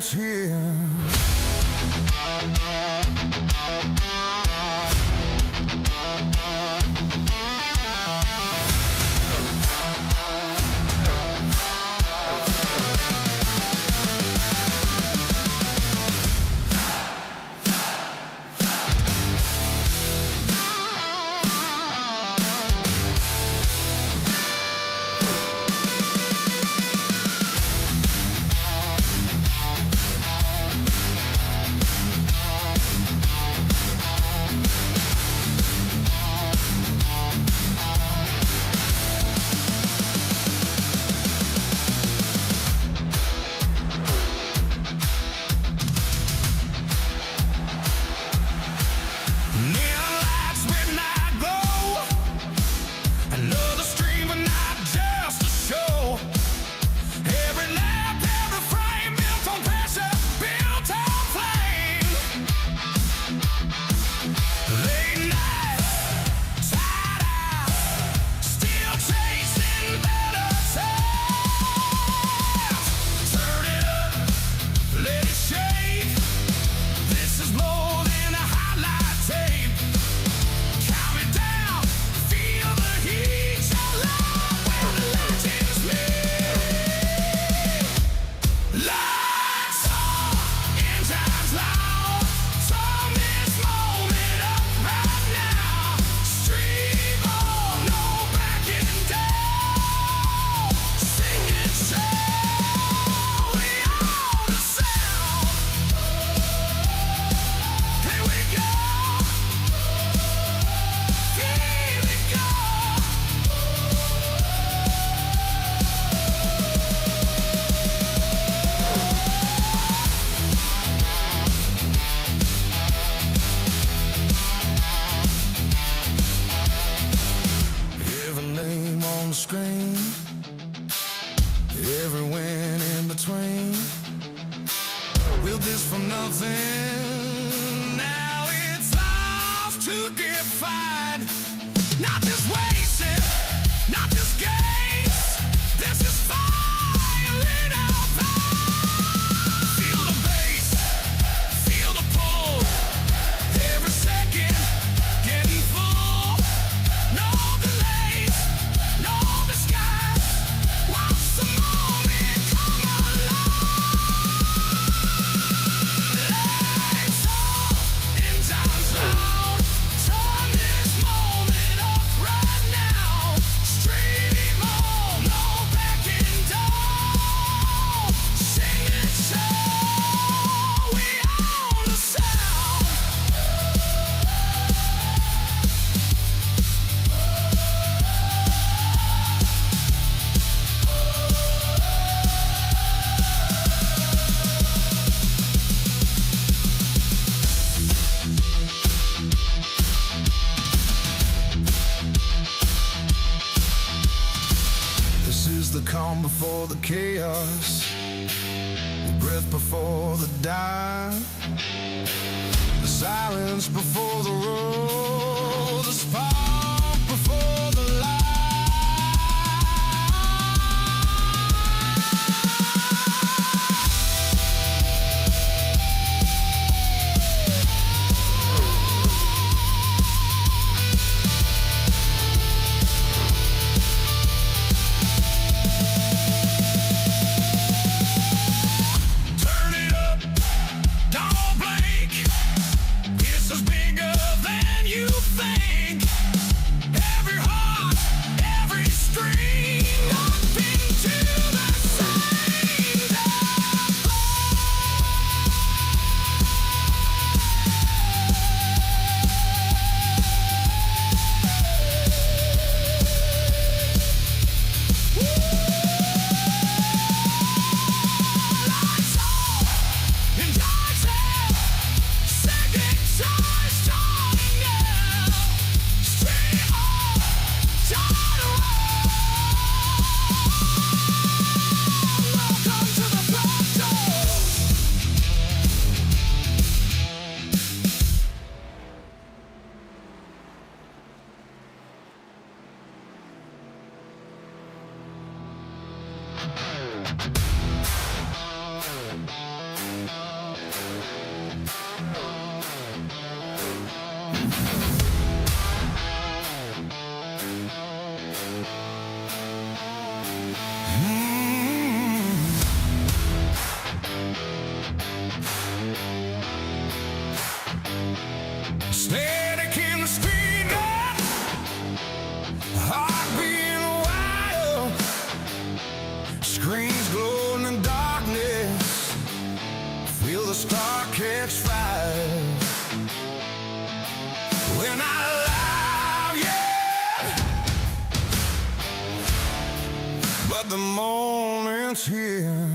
is here. calm before the chaos, the breath before the dive, the silence before the roar, the spark before the light. Turn it up, don't blink. This is bigger Static in the street now, heart beating wild, screens glow in the darkness, feel the spark catch fire. We're not alive yet, but the moment's here.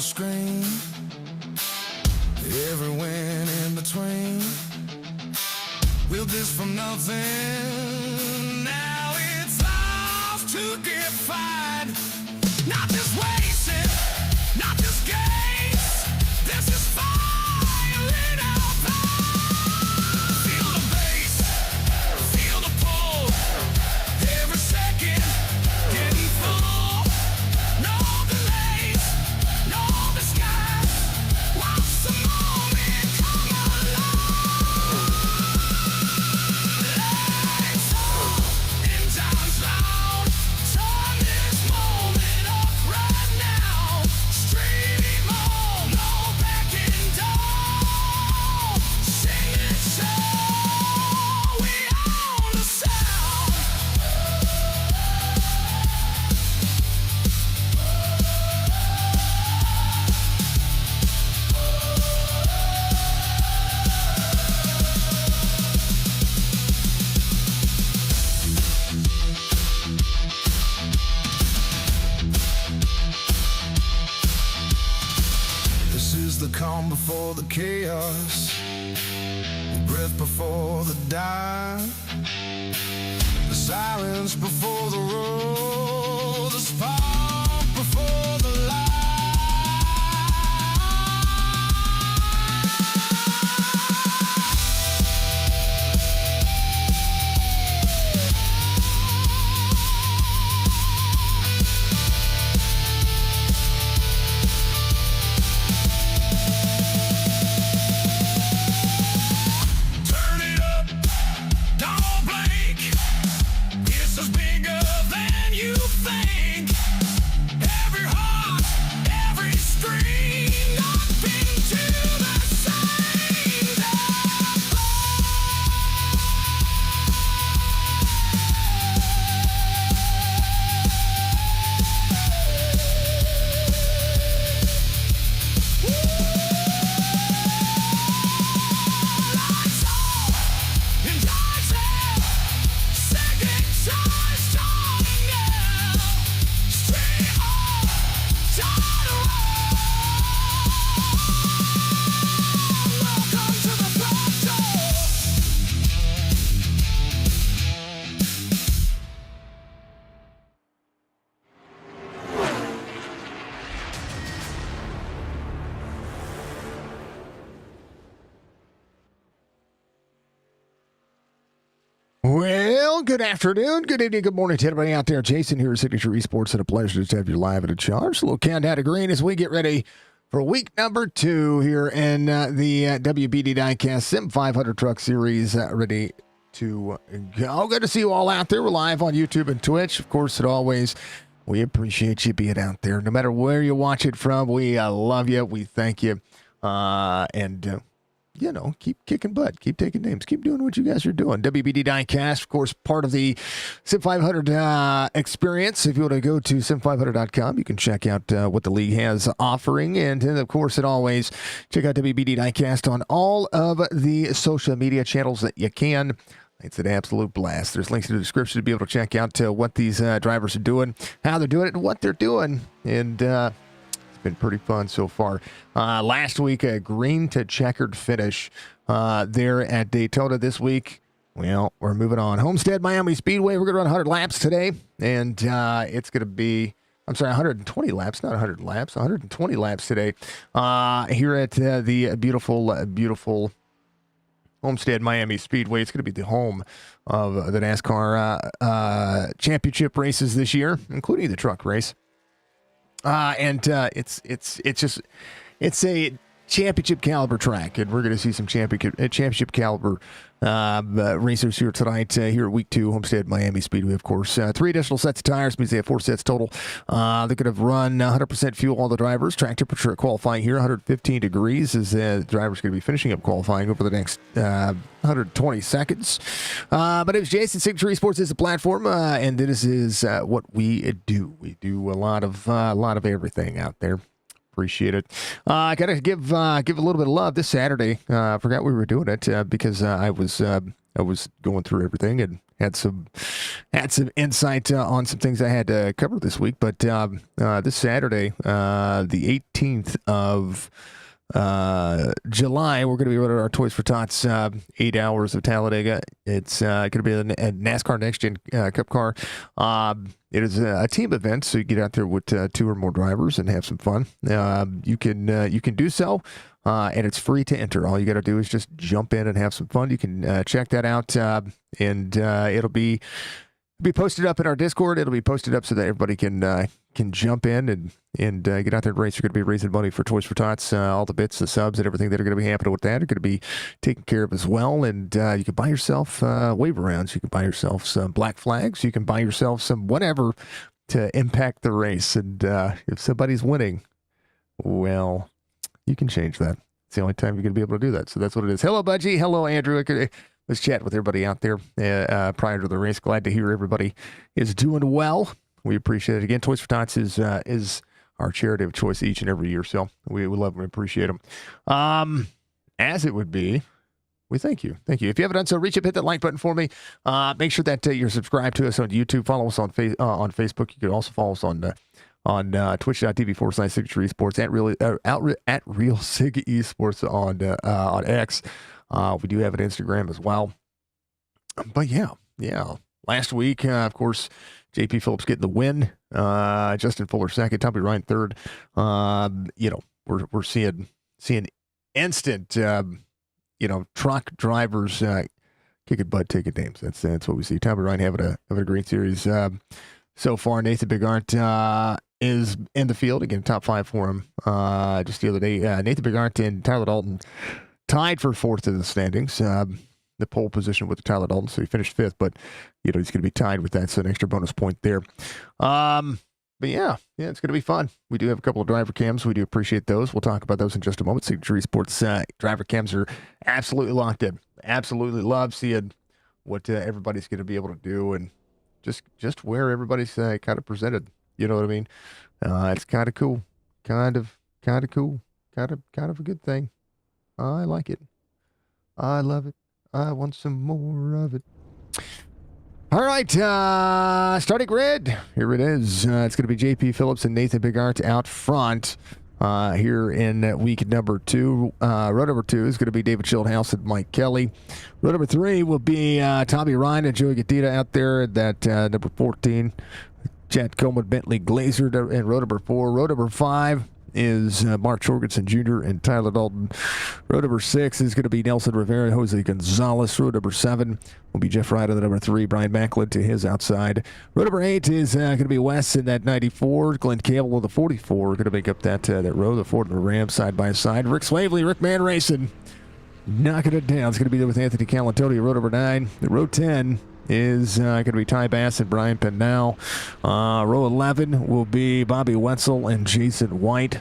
Screen, every win in between. Built this from nothing, now it's ours to get fired. Not just wasted, not just games, this is fire in our blood. Feel the bass, feel the pull, every second getting full. No delays, no disguise, watch the moment come alive. Lights on, engines loud, turn this moment up right now. Stream on, no backing down. Sing it so, we own the sound. This is the calm before the chaos, the breath before the die, the silence before the roar, the spark before the light. Turn it up, don't blink. This is bigger than you think. Well, good afternoon, good evening, good morning to everybody out there. Jason here at Signature Esports, and a pleasure to have you live at a charge. A little countdown to green as we get ready for week number 2 here in the WBD Diecast SIM500 Truck Series. Ready to go. Good to see you all out there. We're live on YouTube and Twitch. Of course, as always, we appreciate you being out there. No matter where you watch it from, we love you. We thank you. You know, keep kicking butt, keep taking names, keep doing what you guys are doing. WBD Diecast, of course, part of the SIM500 experience. If you want to go to sim500.com, you can check out what the league has offering. And of course, as always, check out WBD Diecast on all of the social media channels that you can. It's an absolute blast. There's links in the description to be able to check out what these drivers are doing, how they're doing it, and what they're doing. And been pretty fun so far. Last week, a green to checkered finish there at Daytona. This week, well, we're moving on. Homestead, Miami Speedway. We're going to run 100 laps today, and it's going to be, 120 laps, not 100 laps, 120 laps today here at the beautiful Homestead, Miami Speedway. It's going to be the home of the NASCAR championship races this year, including the truck race. It's a championship caliber track, and we're going to see some championship caliber racers here tonight here at week 2, Homestead Miami Speedway. Of course, 3 additional sets of tires means they have 4 sets total. They're going to run 100% fuel, all the drivers. Track temperature at qualifying here 115 degrees as the drivers going to be finishing up qualifying over the next 120 seconds. But it's Jason. Signature Esports is a platform, and this is what we do. We do a lot of everything out there. Appreciate it. I gotta give a little bit of love this Saturday. I forgot we were doing it because I was going through everything and had some insight on some things I had to cover this week. But this Saturday, the 18th of July, we're going to be running our Toys for Tots 8 hours of Talladega. It's going to be a NASCAR Next Gen Cup car. It is a team event, so you get out there with 2 or more drivers and have some fun. You can do so, and it's free to enter. All you got to do is just jump in and have some fun. You can check that out, and it'll be posted up in our Discord. It'll be posted up so that everybody can jump in and get out there and race. You're going to be raising money for Toys for Tots. All the bits, the subs, and everything that are going to be happening with that are going to be taken care of as well. And you can buy yourself wave rounds. You can buy yourself some black flags. You can buy yourself some whatever to impact the race. And if somebody's winning, well, you can change that. It's the only time you're going to be able to do that. So that's what it is. Hello, Budgie. Hello, Andrew. Let's chat with everybody out there prior to the race. Glad to hear everybody is doing well. We appreciate it. Again, Toys for Tots is our charity of choice each and every year, so we love and appreciate them. As it would be, we thank you. Thank you. If you haven't done so, reach up, hit that like button for me. Make sure that you're subscribed to us on YouTube. Follow us on Facebook. You can also follow us on twitch.tv/Signature Esports at Real Sig Esports on X. We do have an Instagram as well. But yeah. Last week, of course, JP Phillips getting the win. Justin Fuller second. Tommy Ryan third. We're seeing instant, truck drivers kicking butt, taking names. That's what we see. Tommy Ryan having a great series so far. Nathan Bigart is in the field again. Top 5 for him. Just the other day, Nathan Bigart and Tyler Dalton tied for 4th in the standings. The pole position with Tyler Dalton, so he finished 5th, but he's going to be tied with that, so an extra bonus point there. But yeah, it's going to be fun. We do have a couple of driver cams. We do appreciate those. We'll talk about those in just a moment. Signature Esports driver cams are absolutely locked in. Absolutely love seeing what everybody's going to be able to do, and just where everybody's kind of presented. You know what I mean? It's kind of cool. Kind of cool. Kind of a good thing. I like it. I love it. I want some more of it. All right, starting grid. Here it is. It's going to be JP Phillips and Nathan Bigart out front here in week number 2. Row number 2 is going to be David Schildhouse and Mike Kelly. Row number 3 will be Tommy Ryan and Joey Gatita out there at that number 14. Chad Coleman, Bentley Glazer in row number 4. Row number 5 is Mark Jorgensen Jr. and Tyler Dalton. Row number 6 is going to be Nelson Rivera and Jose Gonzalez. Row number 7 will be Jeff Wright on the number 3, Brian Macklin to his outside. Row number 8 is going to be Wes in that 94. Glenn Campbell with the 44 going to make up that row. The Ford and the Ram side by side. Rick Slavely, Rick Man Racing, knocking it down. It's going to be there with Anthony Calatoni. Row number 9. The row 10 is going to be Ty Bass and Brian Pennell. Row 11 will be Bobby Wetzel and Jason White.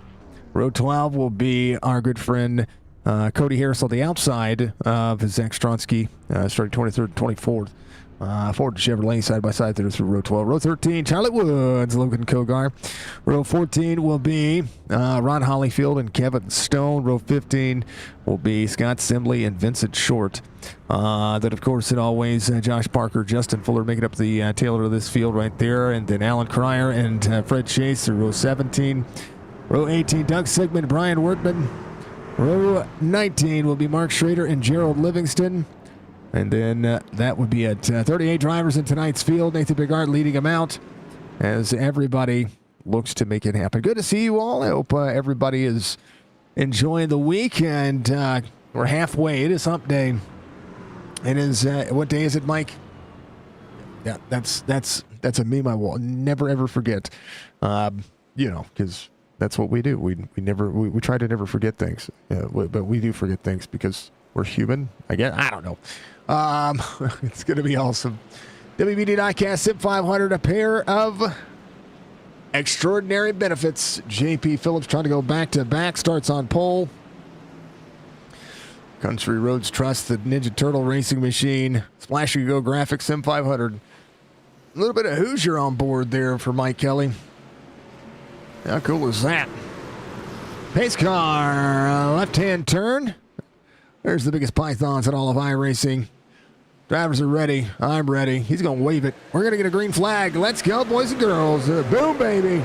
Row 12 will be our good friend Cody Harris on the outside of Zach Stronsky, starting 23rd and 24th. Ford and Chevrolet side by side there through row 12. Row 13, Charlotte Woods, Logan Kogar. Row 14 will be Ron Hollyfield and Kevin Stone. Row 15 will be Scott Simley and Vincent Short. Then, of course, always Josh Parker, Justin Fuller making up the tail of this field right there. And then Alan Cryer and Fred Chase through row 17. Row 18, Doug Sigmund, Brian Wertman. Row 19 will be Mark Schrader and Gerald Livingston. And then that would be at 38 drivers in tonight's field. Nathan Bigard leading them out as everybody looks to make it happen. Good to see you all. I hope everybody is enjoying the week. And we're halfway. It is hump day. It is, what day is it, Mike? Yeah, that's a meme I will never, ever forget. Because that's what we do. We try to never forget things. But we do forget things because we're human, I guess. I don't know. It's going to be awesome. WBD Diecast SIM500, a pair of extraordinary benefits. JP Phillips trying to go back-to-back, starts on pole. Country Roads Trust, the Ninja Turtle racing machine. Splash and Go Graphics SIM500. A little bit of Hoosier on board there for Mike Kelly. How cool is that? Pace car, left-hand turn. There's the biggest pythons in all of iRacing. Drivers are ready. I'm ready. He's going to wave it. We're going to get a green flag. Let's go, boys and girls. Boom, baby.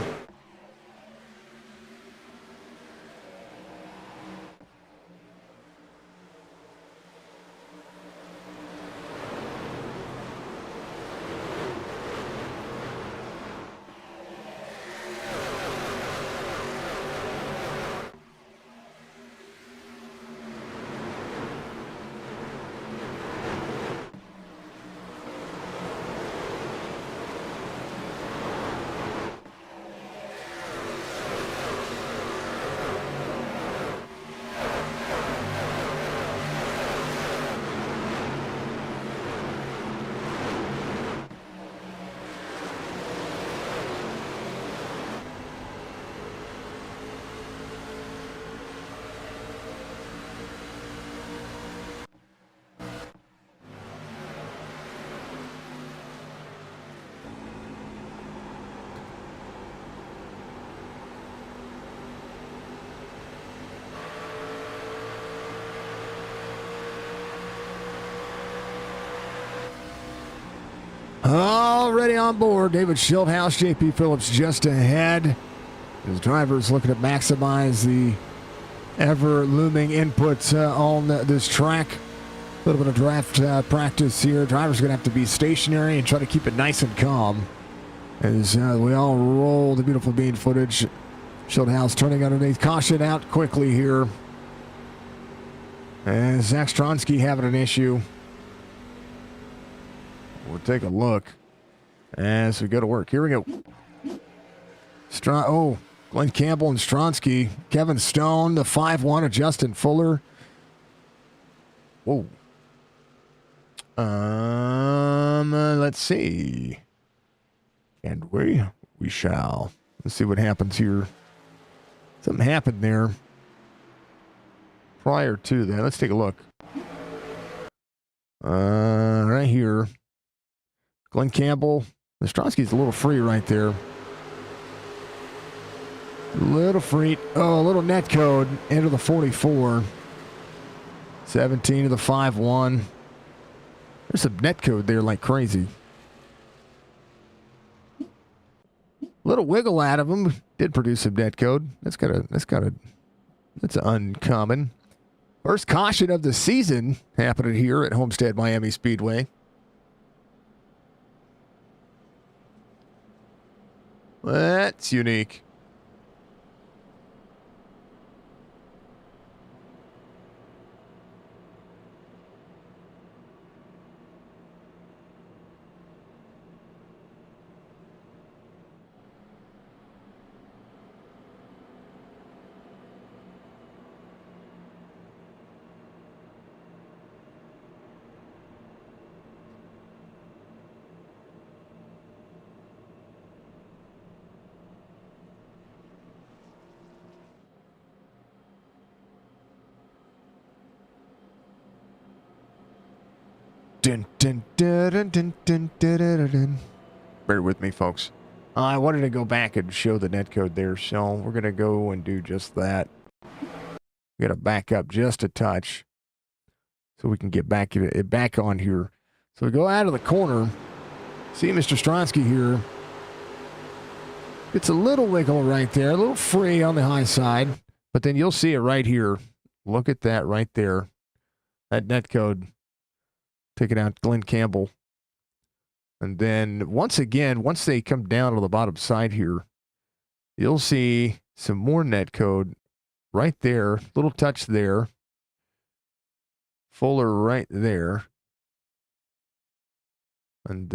Already on board, David Schildhouse, JP Phillips just ahead. His drivers looking to maximize the ever-looming inputs on this track. A little bit of draft practice here. Drivers are going to have to be stationary and try to keep it nice and calm as we all roll the beautiful bean footage. Schildhouse turning underneath. Caution out quickly here. And Zach Stronsky having an issue. We'll take a look as we go to work. Here we go. Glenn Campbell and Stronsky. Kevin Stone, the 5-1 of Justin Fuller. Whoa. Let's see. And we shall. Let's see what happens here. Something happened there prior to that. Let's take a look. Right here. Glenn Campbell. The Stronsky's a little free right there. Little free. Oh, a little net code into the 44. 17 to the 5-1. There's some net code there like crazy. Little wiggle out of him. Did produce some net code. That's uncommon. First caution of the season happening here at Homestead Miami Speedway. That's unique. Dun, dun, dun, dun, dun, dun, dun, dun, dun. Bear with me, folks. I wanted to go back and show the netcode there, so we're going to go and do just that. We're going to back up just a touch so we can get back on here. So we go out of the corner. See Mr. Stronsky here. It's a little wiggle right there, a little free on the high side, but then you'll see it right here. Look at that right there. That netcode taking out Glenn Campbell. And then once they come down to the bottom side here, you'll see some more netcode right there. Little touch there. Fuller right there. And,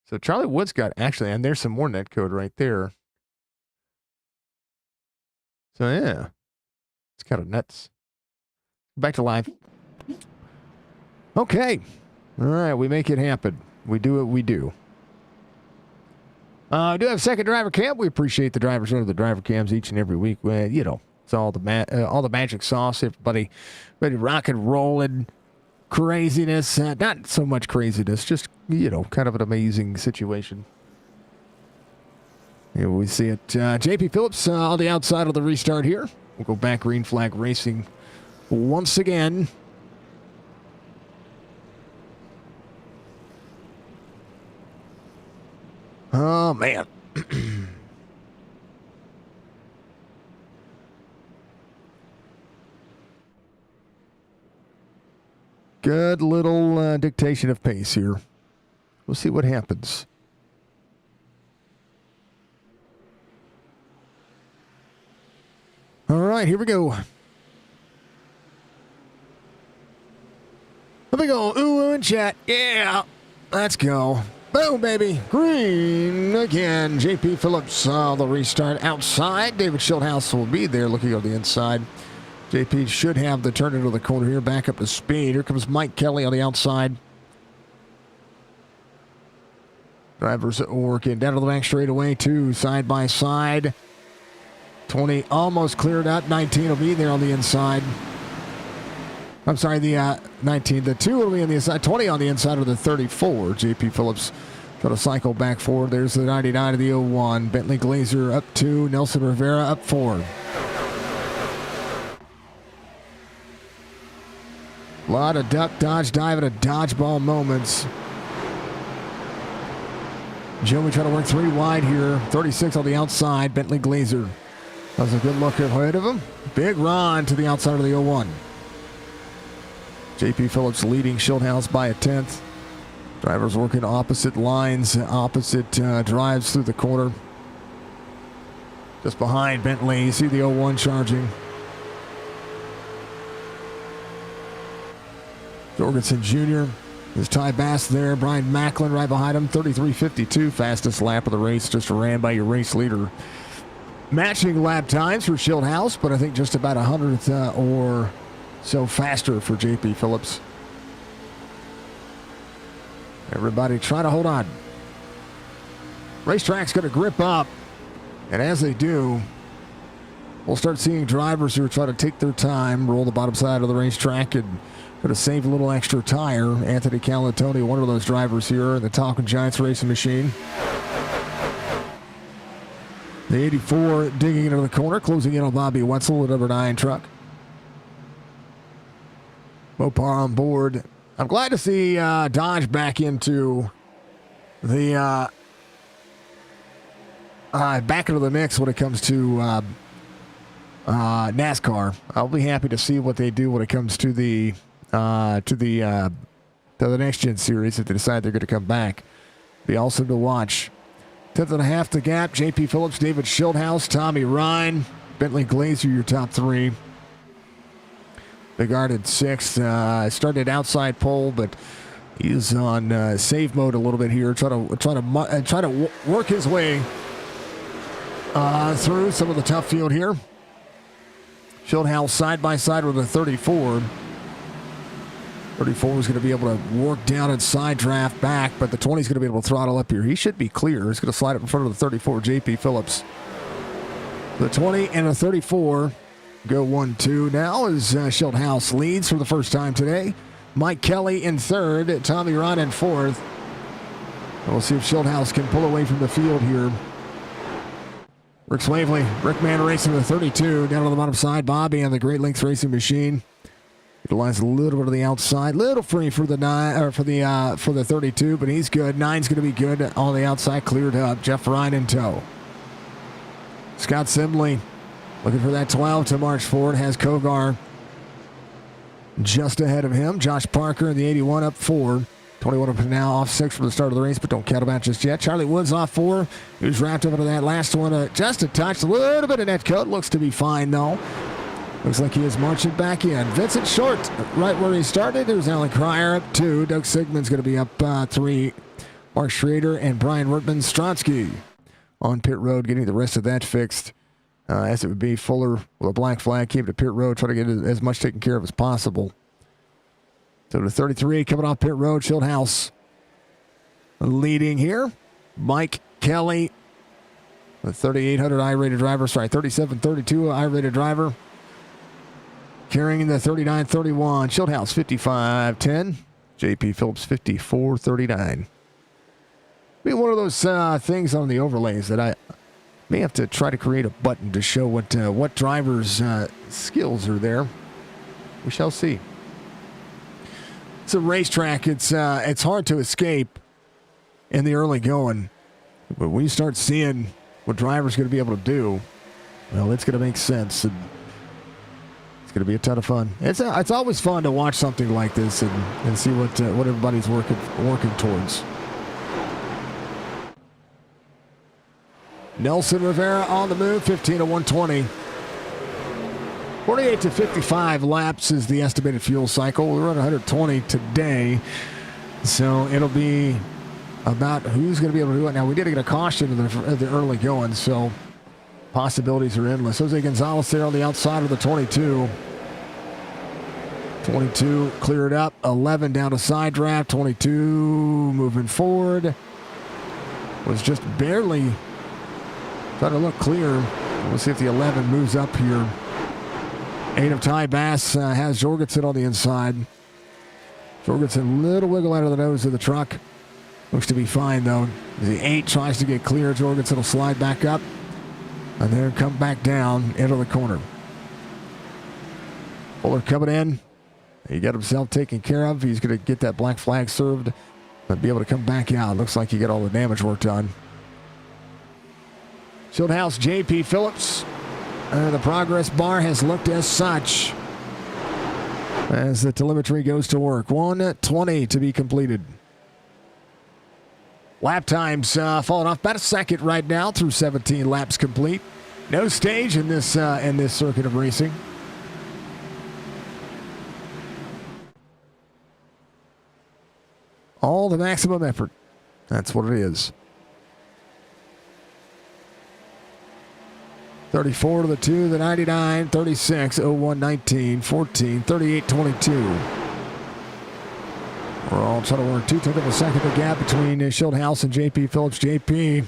So Charlie Wood's got, actually, and there's some more netcode right there. So, yeah. It's kind of nuts. Back to live. Okay. All right, we make it happen. We do what we do. We do have second driver cam. We appreciate the drivers under the driver cams each and every week. It's all the magic sauce. Everybody ready to rock and rolling. Craziness. Not so much craziness, just, kind of an amazing situation. Here we see it. JP Phillips on the outside of the restart here. We'll go back green flag racing once again. Oh, man. Good little dictation of pace here. We'll see what happens. All right, here we go. Here we go. Ooh, and chat. Yeah, let's go. Boom, baby. Green again. JP Phillips, the restart outside. David Schildhouse will be there looking on the inside. JP should have the turn into the corner here. Back up to speed. Here comes Mike Kelly on the outside. Drivers working down to the back straightaway, two side by side. 20 almost cleared up. 19 will be there on the inside. I'm sorry, the 19. The 2 will be on the inside. 20 on the inside of the 34. JP Phillips got to cycle back forward. There's the 99 of the 01. Bentley Glazer up 2. Nelson Rivera up 4. A lot of duck, dodge, dive, and a dodgeball moments. Joey trying to work 3 wide here. 36 on the outside. Bentley Glazer. That was a good look ahead of him. Big run to the outside of the 01. JP Phillips leading Schildhouse by a 10th. Drivers working opposite lines, opposite drives through the corner. Just behind Bentley, you see the 01 charging. Jorgensen Jr. There's Ty Bass there. Brian Macklin right behind him. 33.52, fastest lap of the race. Just ran by your race leader. Matching lap times for Schildhouse, but I think just about 100th or so faster for JP Phillips. Everybody trying to hold on. Racetrack's going to grip up, and as they do, we'll start seeing drivers who are trying to take their time, roll the bottom side of the racetrack, and going to save a little extra tire. Anthony Calatoni, one of those drivers here in the Talking Giants racing machine. The 84 digging into the corner, closing in on Bobby Wetzel, the number 9 truck. Mopar on board. I'm glad to see Dodge back into the mix when it comes to NASCAR. I'll be happy to see what they do when it comes to the next gen series if they decide they're going to come back. Be awesome to watch. 10th and a half the gap. JP Phillips, David Schildhouse, Tommy Ryan, Bentley Glazer, your top 3. Bigard at 6th. Started outside pole, but he's on save mode a little bit here. Try to work his way through some of the tough field here. Schildhouse side by side with a 34. 34 is going to be able to work down and side draft back, but the 20 is going to be able to throttle up here. He should be clear. He's going to slide up in front of the 34, JP Phillips. The 20 and the 34 go 1-2. Now as Schildhouse leads for the first time today. Mike Kelly in third. Tommy Rod in fourth. We'll see if Schildhouse can pull away from the field here. Rick Swavely, Rickman racing the 32 down on the bottom side. Bobby on the Great Lakes Racing Machine. Utilize a little bit of the outside, little free for the 9 or for the 32, but he's good. 9's going to be good on the outside, cleared up. Jeff Ryan in tow. Scott Simley looking for that 12 to march forward. Has Kogar just ahead of him. Josh Parker in the 81 up 4. 21 up now, off 6 from the start of the race, but don't count him out just yet. Charlie Woods off 4. He was wrapped up into that last one. Just a touch, a little bit of net coat. Looks to be fine, though. Looks like he is marching back in. Vincent Short, right where he started. There's Alan Cryer up 2. Doug Sigmund's going to be up 3. Mark Schrader and Brian Wortman Stronsky on pit road, getting the rest of that fixed. As it would be, Fuller with a black flag came to pit road, try to get as much taken care of as possible. So the 33 coming off pit road, Schildhouse leading here. Mike Kelly, the 3800 I-rated driver, 3732 I-rated driver. Carrying the 3931, Schildhouse 5510, JP Phillips 5439. Be one of those things on the overlays that I may have to try to create a button to show what drivers' skills are there. We shall see. It's a racetrack. It's hard to escape in the early going, but when you start seeing what drivers going to be able to do, well, it's going to make sense, and it's going to be a ton of fun. It's always fun to watch something like this and see what everybody's working towards. Nelson Rivera on the move, 15 to 120. 48 to 55 laps is the estimated fuel cycle. We run 120 today, so it'll be about who's going to be able to do it. Now, we did get a caution in the early going, so possibilities are endless. Jose Gonzalez there on the outside of the 22. 22 cleared up, 11 down to side draft, 22 moving forward. Was just barely trying to look clear. We'll see if the 11 moves up here. 8 of Ty Bass has Jorgensen on the inside. Jorgensen, little wiggle out of the nose of the truck. Looks to be fine, though. The 8 tries to get clear. Jorgensen will slide back up and then come back down into the corner. Fuller coming in. He got himself taken care of. He's going to get that black flag served and be able to come back out. Looks like he got all the damage work done. Schildhouse, JP Phillips. The progress bar has looked as such as the telemetry goes to work. 1:20 to be completed. Lap times falling off about a second right now through 17 laps complete. No stage in this circuit of racing. All the maximum effort. That's what it is. 34 to the 2, the 99, 36, 01, 19, 14, 38, 22. We're all trying to work 2/10 of a second the gap between Schildhouse and JP Phillips. JP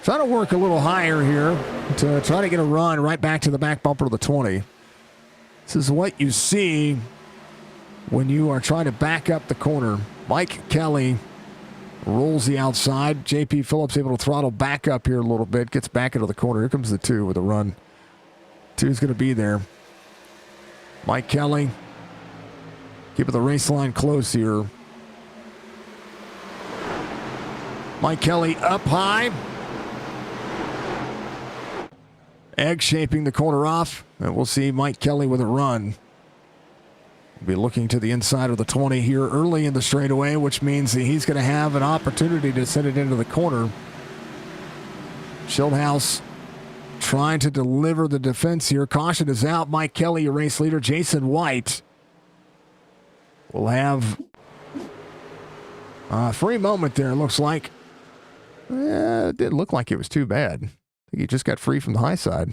trying to work a little higher here to try to get a run right back to the back bumper of the 20. This is what you see when you are trying to back up the corner. Mike Kelly rolls the outside. JP Phillips able to throttle back up here a little bit. Gets back into the corner. Here comes the 2 with a run. 2's going to be there. Mike Kelly keeping the race line close here. Mike Kelly up high. Egg shaping the corner off. And we'll see Mike Kelly with a run. Be looking to the inside of the 20 here early in the straightaway, which means that he's going to have an opportunity to send it into the corner. Schildhouse trying to deliver the defense here. Caution is out. Mike Kelly, your race leader. Jason White will have a free moment there, it looks like. It didn't look like it was too bad. I think he just got free from the high side.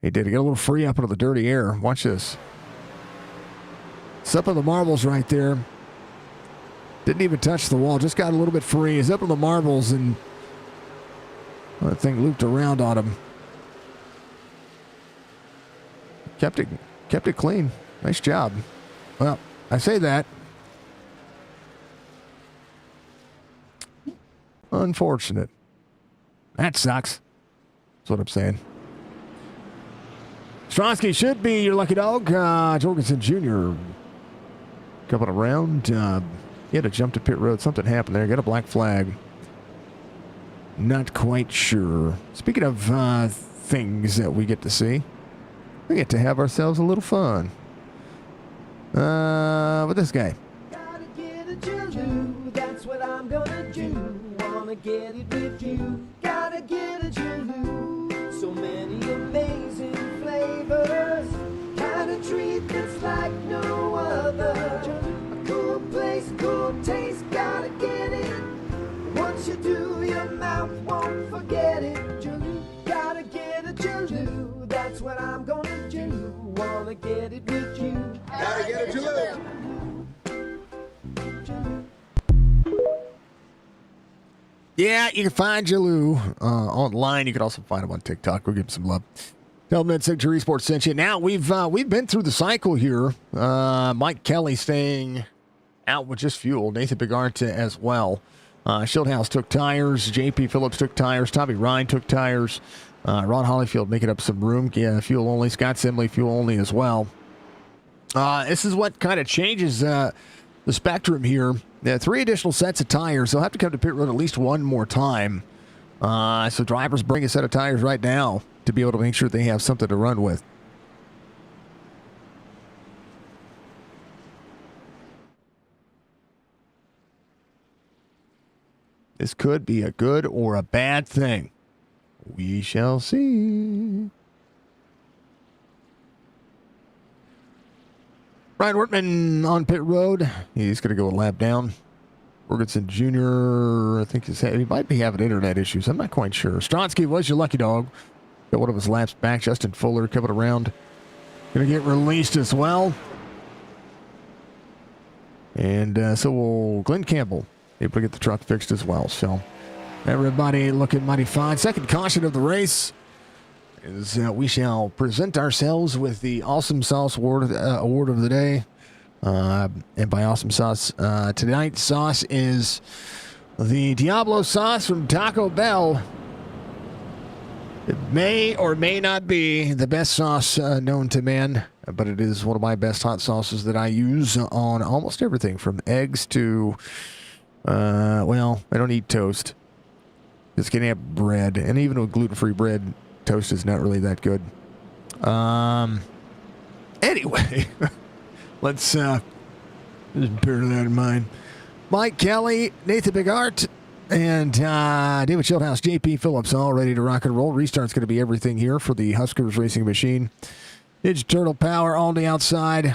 He did. He got a little free up into the dirty air. Watch this. It's up on the marbles right there. Didn't even touch the wall. Just got a little bit free. He's up on the marbles, and that thing looped around on him. Kept it clean. Nice job. Well, I say that. Unfortunate. That sucks. That's what I'm saying. Stronsky should be your lucky dog. Jorgensen Jr. coming around. He had to jump to pit road. Something happened there. Got a black flag. Not quite sure. Speaking of things that we get to see, we get to have ourselves a little fun. With this guy. Gotta get a Julu, that's what I'm gonna do. Wanna get it with you. Gotta get a Julu. So many amazing flavors. Kind of treat that's like no other. A cool place, cool taste, gotta get it. Once you do, your mouth won't forget it. Julu, gotta get a Julu. That's what I'm gonna do. Wanna get it with you. Gotta get a Julu. Yeah, you can find Jalou online. You can also find him on TikTok. We'll give him some love. Tell him that Signature Esports sent you. Now, we've been through the cycle here. Mike Kelly staying out with just fuel. Nathan Bigart as well. Schildhouse took tires. JP Phillips took tires. Tommy Ryan took tires. Ron Hollyfield making up some room. Yeah, fuel only. Scott Simley, fuel only as well. This is what kind of changes the spectrum here. 3 additional sets of tires. They'll have to come to pit road at least one more time. So drivers bring a set of tires right now to be able to make sure they have something to run with. This could be a good or a bad thing. We shall see. Ryan Wortman on pit road. He's going to go a lap down. Jorgensen Jr., I think he might be having internet issues. I'm not quite sure. Stronsky was your lucky dog. Got one of his laps back. Justin Fuller coming around. Going to get released as well. And so will Glenn Campbell able to get the truck fixed as well. So everybody looking mighty fine. Second caution of the race is we shall present ourselves with the Awesome Sauce Award of the day. And by Awesome Sauce, tonight's sauce is the Diablo sauce from Taco Bell. It may or may not be the best sauce known to man, but it is one of my best hot sauces that I use on almost everything from eggs to, well, I don't eat toast. Just can't have bread. And even with gluten-free bread, toast is not really that good. Anyway, let's just bear that in mind. Mike Kelly, Nathan Bigart, and David Schildhouse, JP Phillips, all ready to rock and roll. Restart's going to be everything here for the Huskers Racing Machine. Ninja Turtle Power on the outside.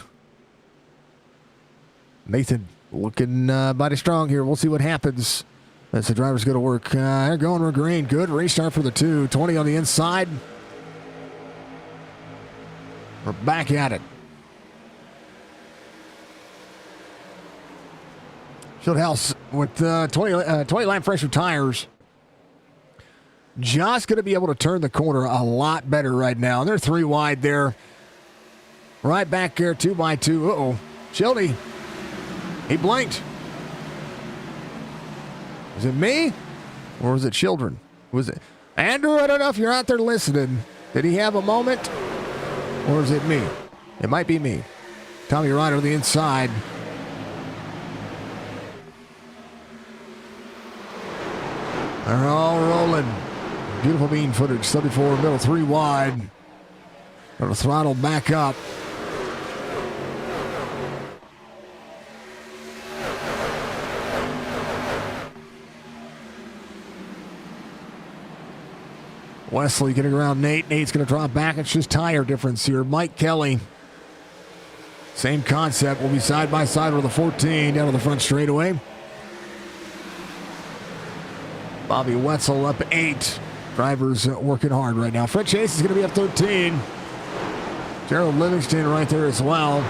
Nathan looking mighty strong here. We'll see what happens as the drivers go to work. They're going with green. Good restart for the 220 on the inside. We're back at it. Schildhouse with 20 lap pressure tires. Just going to be able to turn the corner a lot better right now. They're 3 wide there. Right back there, 2x2. Uh-oh. Schildy. He blinked. Is it me? Or was it children? Was it Andrew? I don't know if you're out there listening. Did he have a moment? Or is it me? It might be me. Tommy Ryder on the inside. They're all rolling. Beautiful bean footage. 34 middle, 3 wide. Gonna throttle back up. Wesley getting around Nate. Nate's going to drop back. It's just tire difference here. Mike Kelly. Same concept. We'll be side by side with the 14 down to the front straightaway. Bobby Wetzel up 8. Drivers working hard right now. Fred Chase is going to be up 13. Gerald Livingston right there as well.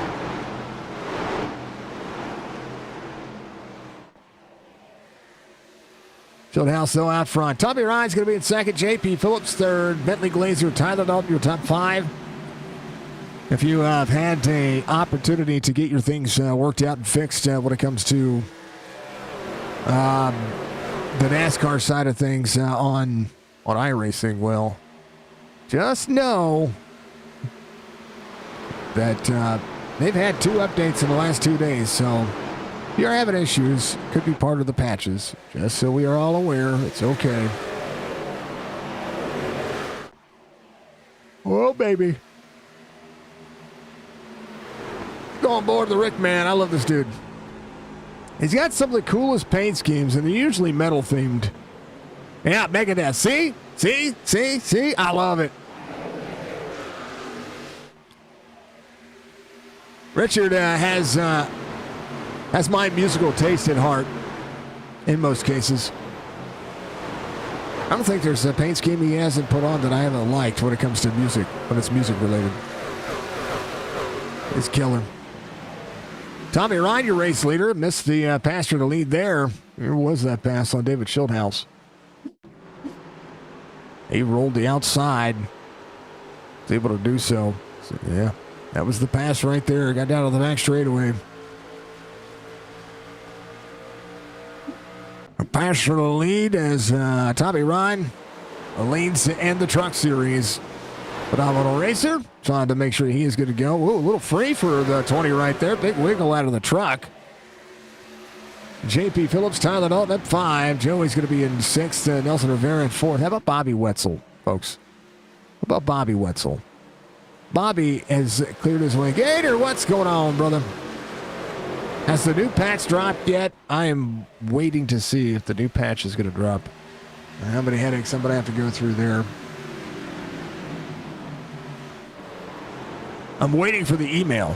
Schildhouse, though, out front. Tommy Ryan's going to be in second. JP Phillips third. Bentley Glazer, Tyler Dalton, your top 5. If you have had an opportunity to get your things worked out and fixed when it comes to the NASCAR side of things on iRacing, well, just know that they've had 2 updates in the last 2 days. So if you're having issues, could be part of the patches. Just so we are all aware, it's okay. Oh, baby. Go on board the Rick, man. I love this dude. He's got some of the coolest paint schemes, and they're usually metal themed. Yeah, Megadeth. See? I love it. Richard has my musical taste at heart in most cases. I don't think there's a paint scheme he hasn't put on that I haven't liked when it comes to music, when it's music related. It's killer. Tommy Ryan, your race leader, missed the pass for the lead there. Where was that pass on David Schildhaus? He rolled the outside. Was able to do so. Yeah, that was the pass right there. Got down to the back straightaway. A pass for the lead as Tommy Ryan leads to end the Truck Series. Phenomenal racer. Trying to make sure he is good to go. Ooh, a little free for the 20 right there. Big wiggle out of the truck. J.P. Phillips, Tyler Dalton at 5. Joey's going to be in 6th. Nelson Rivera at 4th. How about Bobby Wetzel, folks? How about Bobby Wetzel? Bobby has cleared his way. Gator, what's going on, brother? Has the new patch dropped yet? I am waiting to see if the new patch is going to drop. How many headaches I'm going to have to go through there. I'm waiting for the email.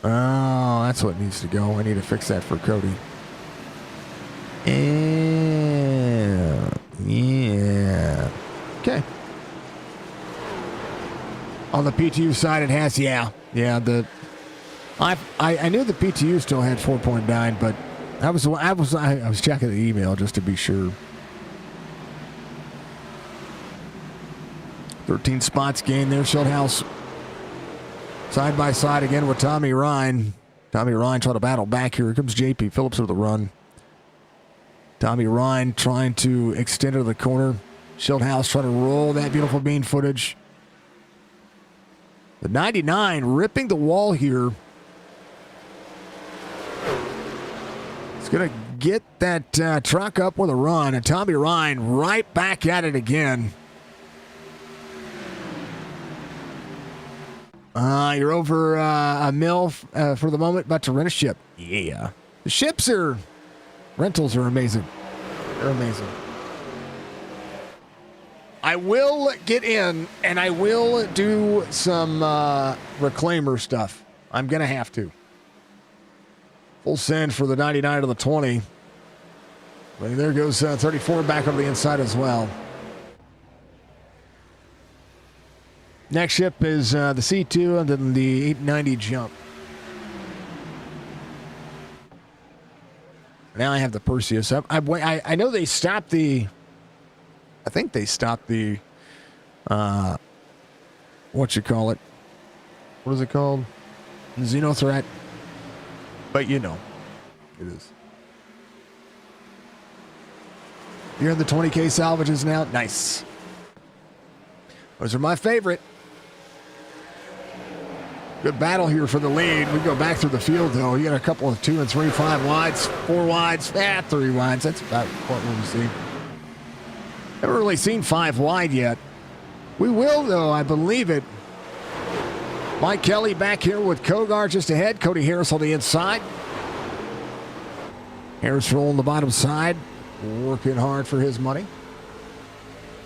Oh, that's what needs to go. I need to fix that for Cody. Yeah. Okay. On the PTU side, it has, yeah. I knew the PTU still had 4.9, but I was checking the email just to be sure. 13 spots gained there. Schildhaus side by side again with Tommy Ryan. Tommy Ryan trying to battle back here. Here comes J.P. Phillips with the run. Tommy Ryan trying to extend to the corner. Schildhaus trying to roll that beautiful bean footage. The 99 ripping the wall here. It's going to get that truck up with a run. And Tommy Ryan right back at it again. You're over a mill for the moment, about to rent a ship. Yeah. The rentals are amazing. They're amazing. I will get in and I will do some reclaimer stuff. I'm going to have to. Full send for the 99 to the 20. Well, there goes 34 back over the inside as well. Next ship is the C2 and then the 890 jump. Now I have the Perseus. I know they stopped the... I think they stopped the... what you call it? What is it called? Xenothreat. But you know. It is. You're in the 20K salvages now? Nice. Those are my favorite. Good battle here for the lead. We go back through the field, though. You got a couple of 2 and 3, 5 wides, 4 wides, 3 wides. That's about what we'll see. Haven't really seen 5 wide yet. We will, though, I believe it. Mike Kelly back here with Kogar just ahead. Cody Harris on the inside. Harris rolling the bottom side. Working hard for his money.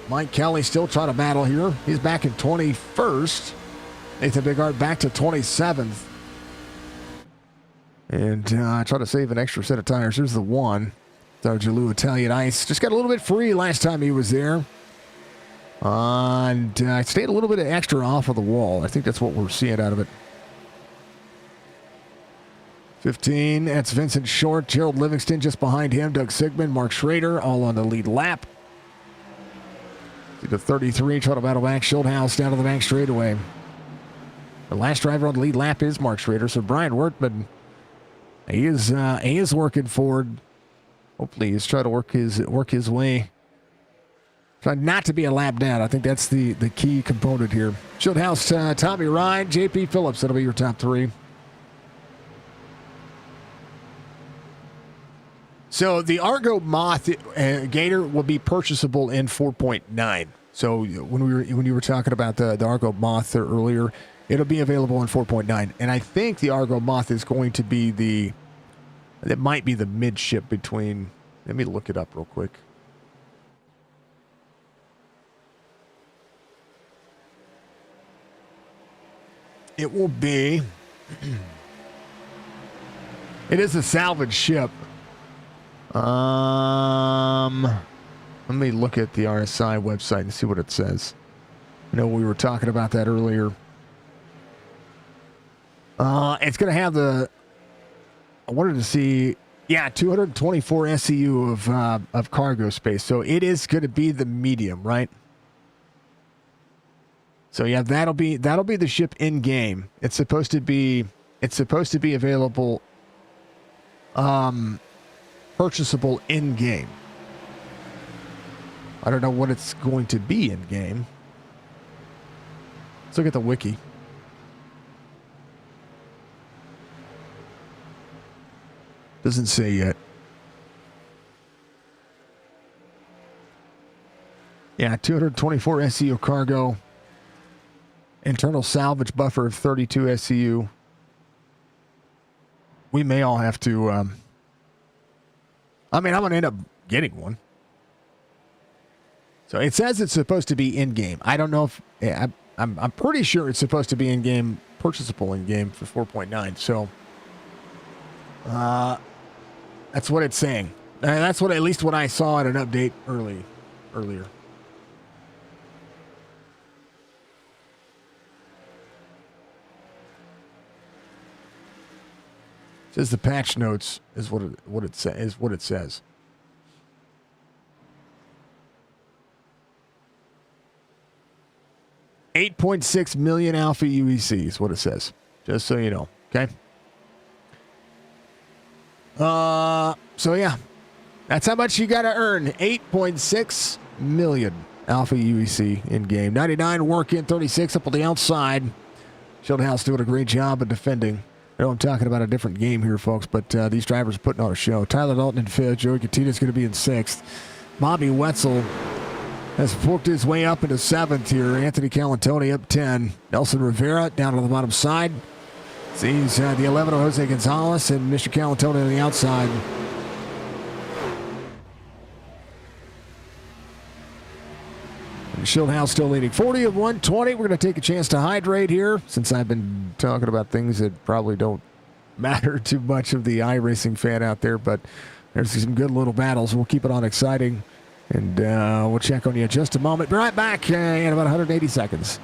Mike Kelly still trying to battle here. He's back in 21st. Nathan Bigart back to 27th. And try to save an extra set of tires. Here's the one. Jalou Italian Ice. Just got a little bit free last time he was there. And stayed a little bit extra off of the wall. I think that's what we're seeing out of it. 15, that's Vincent Short. Gerald Livingston just behind him. Doug Sigmund, Mark Schrader, all on the lead lap. The 33, trying to battle back. Schulthouse down to the back straightaway. The last driver on the lead lap is Mark Schrader. So Brian Wertman, he is working forward. Hopefully he's trying to work his way. Trying not to be a lap down. I think that's the key component here. Schulthouse, Tommy Ryan, JP Phillips. That'll be your top three. So the Argo Moth Gator will be purchasable in 4.9. So when you were talking about the Argo Moth earlier, it'll be available in 4.9. And I think the Argo Moth is going to be that might be the midship between. Let me look it up real quick. It will be. It is a salvage ship. Let me look at the RSI website and see what it says. I know we were talking about that earlier. It's going to have I wanted to see, 224 SEU of cargo space. So it is going to be the medium, right? So yeah, that'll be the ship in game. It's supposed to be available, purchasable in game. I don't know what it's going to be in game. Let's look at the wiki. Doesn't say yet. Yeah, 224 SEU cargo. Internal salvage buffer of 32 SEU. We may all have to. I'm going to end up getting one. So it says it's supposed to be in game. I don't know if I'm pretty sure it's supposed to be in game, purchasable in game for 4.9. So that's what it's saying. That's at least what I saw at an update earlier. It says the patch notes is what it says. $8.6 million alpha UEC is what it says. Just so you know, okay? So yeah, that's how much you got to earn. 8.6 million alpha UEC in game. 99 working, 36 up on the outside. Schulthouse doing a great job of defending. I know I'm talking about a different game here, folks, but these drivers are putting on a show. Tyler Dalton in fifth. Joey Catina's going to be in sixth. Bobby Wetzel has worked his way up into seventh here. Anthony Calantoni up 10. Nelson Rivera down on the bottom side. Sees the 11 of Jose Gonzalez and Mr. Calantoni on the outside. Schulthouse still leading 40 of 120. We're going to take a chance to hydrate here since I've been talking about things that probably don't matter too much of the iRacing fan out there, but there's some good little battles. We'll keep it on exciting, and we'll check on you in just a moment. Be right back in about 180 seconds.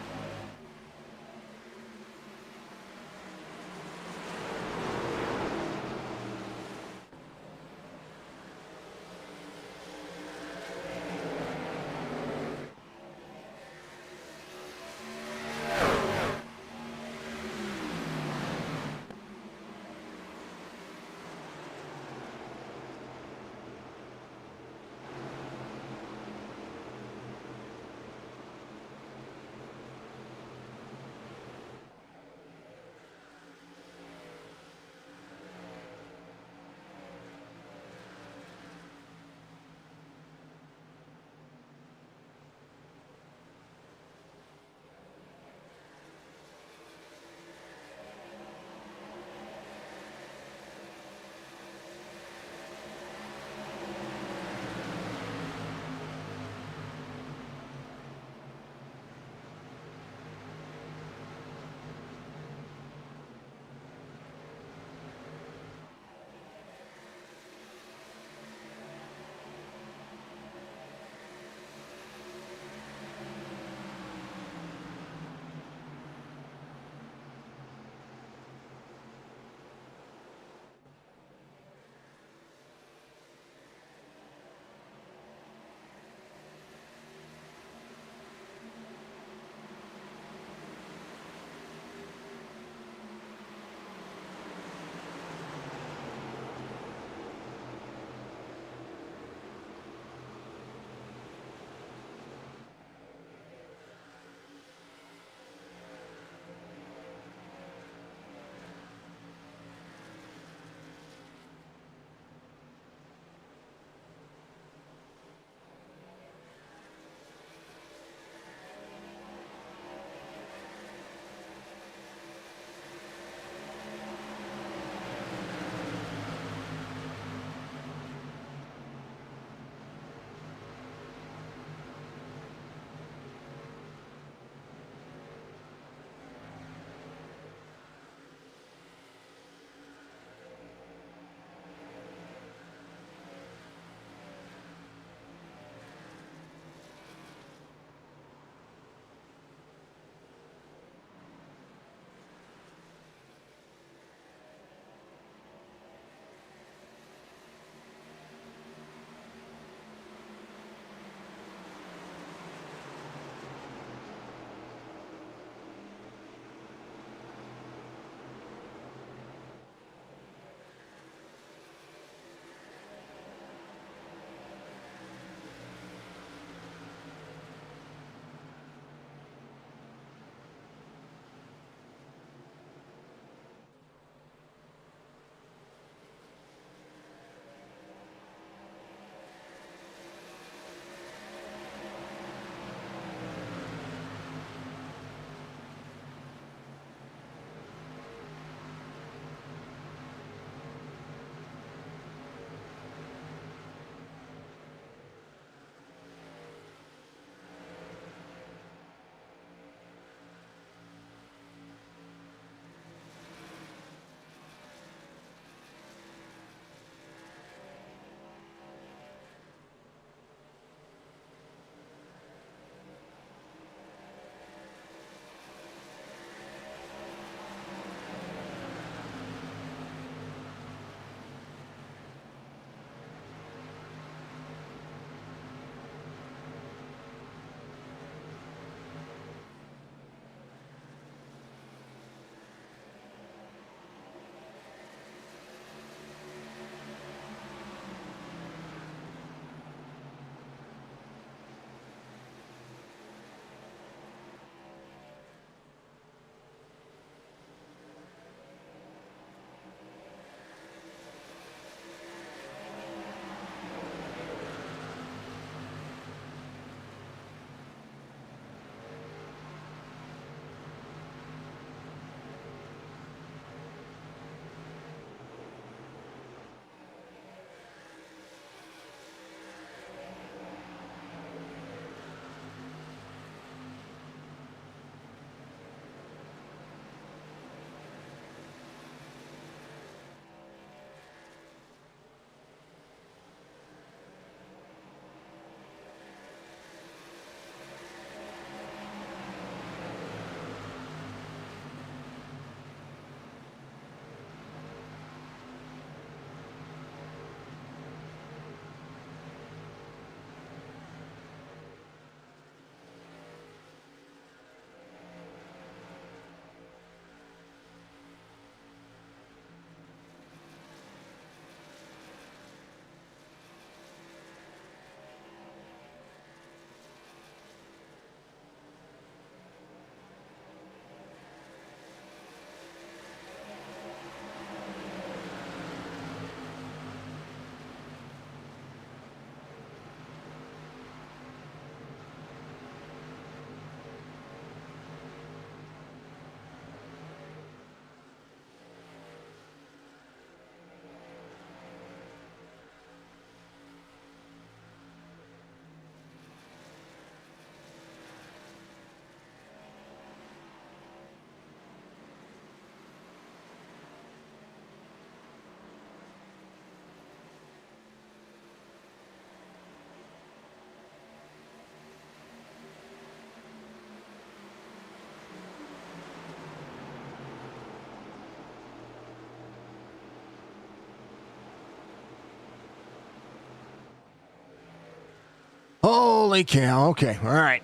Holy cow. Okay. All right.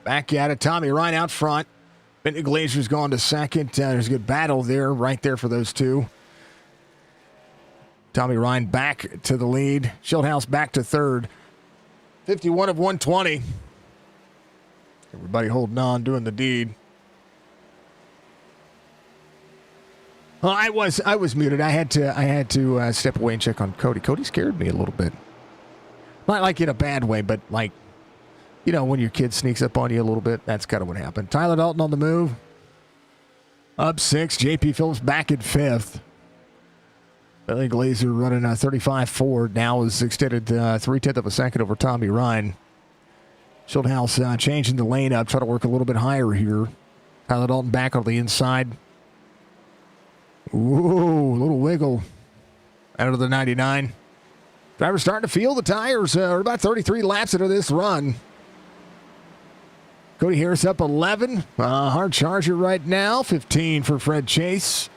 Back at it. Tommy Ryan out front. Bentley Glazer's gone to second. There's a good battle there, right there for those two. Tommy Ryan back to the lead. Schildhouse back to third. 51 of 120. Everybody holding on, doing the deed. Well, I was muted. I had to step away and check on Cody. Cody scared me a little bit. Not like in a bad way, but like, you know, when your kid sneaks up on you a little bit, that's kind of what happened. Tyler Dalton on the move. Up 6. JP Phillips back in 5th. Billy Glazer running 35-4. Now is extended 3/10 of a second over Tommy Ryan. Schildhouse changing the lane up, trying to work a little bit higher here. Tyler Dalton back on the inside. Ooh, a little wiggle out of the 99. Driver's starting to feel the tires. We're about 33 laps into this run. Cody Harris up 11. Hard charger right now. 15 for Fred Chase.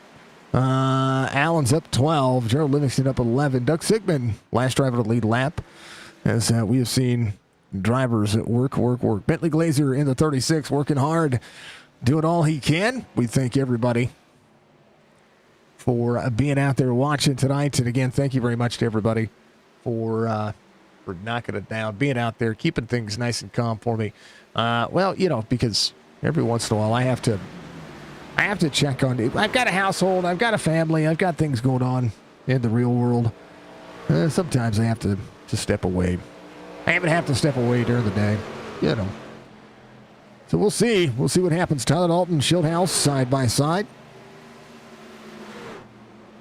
Allen's up 12. Gerald Livingston up 11. Doug Sigmund, last driver to lead lap. As we have seen drivers at work. Bentley Glazer in the 36, working hard, doing all he can. We thank everybody for being out there watching tonight. And again, thank you very much to everybody for knocking it down, being out there, keeping things nice and calm for me. Well, you know, because every once in a while I have to check on it. I've got a household, I've got a family, I've got things going on in the real world. Sometimes I have to step away. I even have to step away during the day, you know. So we'll see. We'll see what happens. Tyler Dalton, Schildhouse, side by side.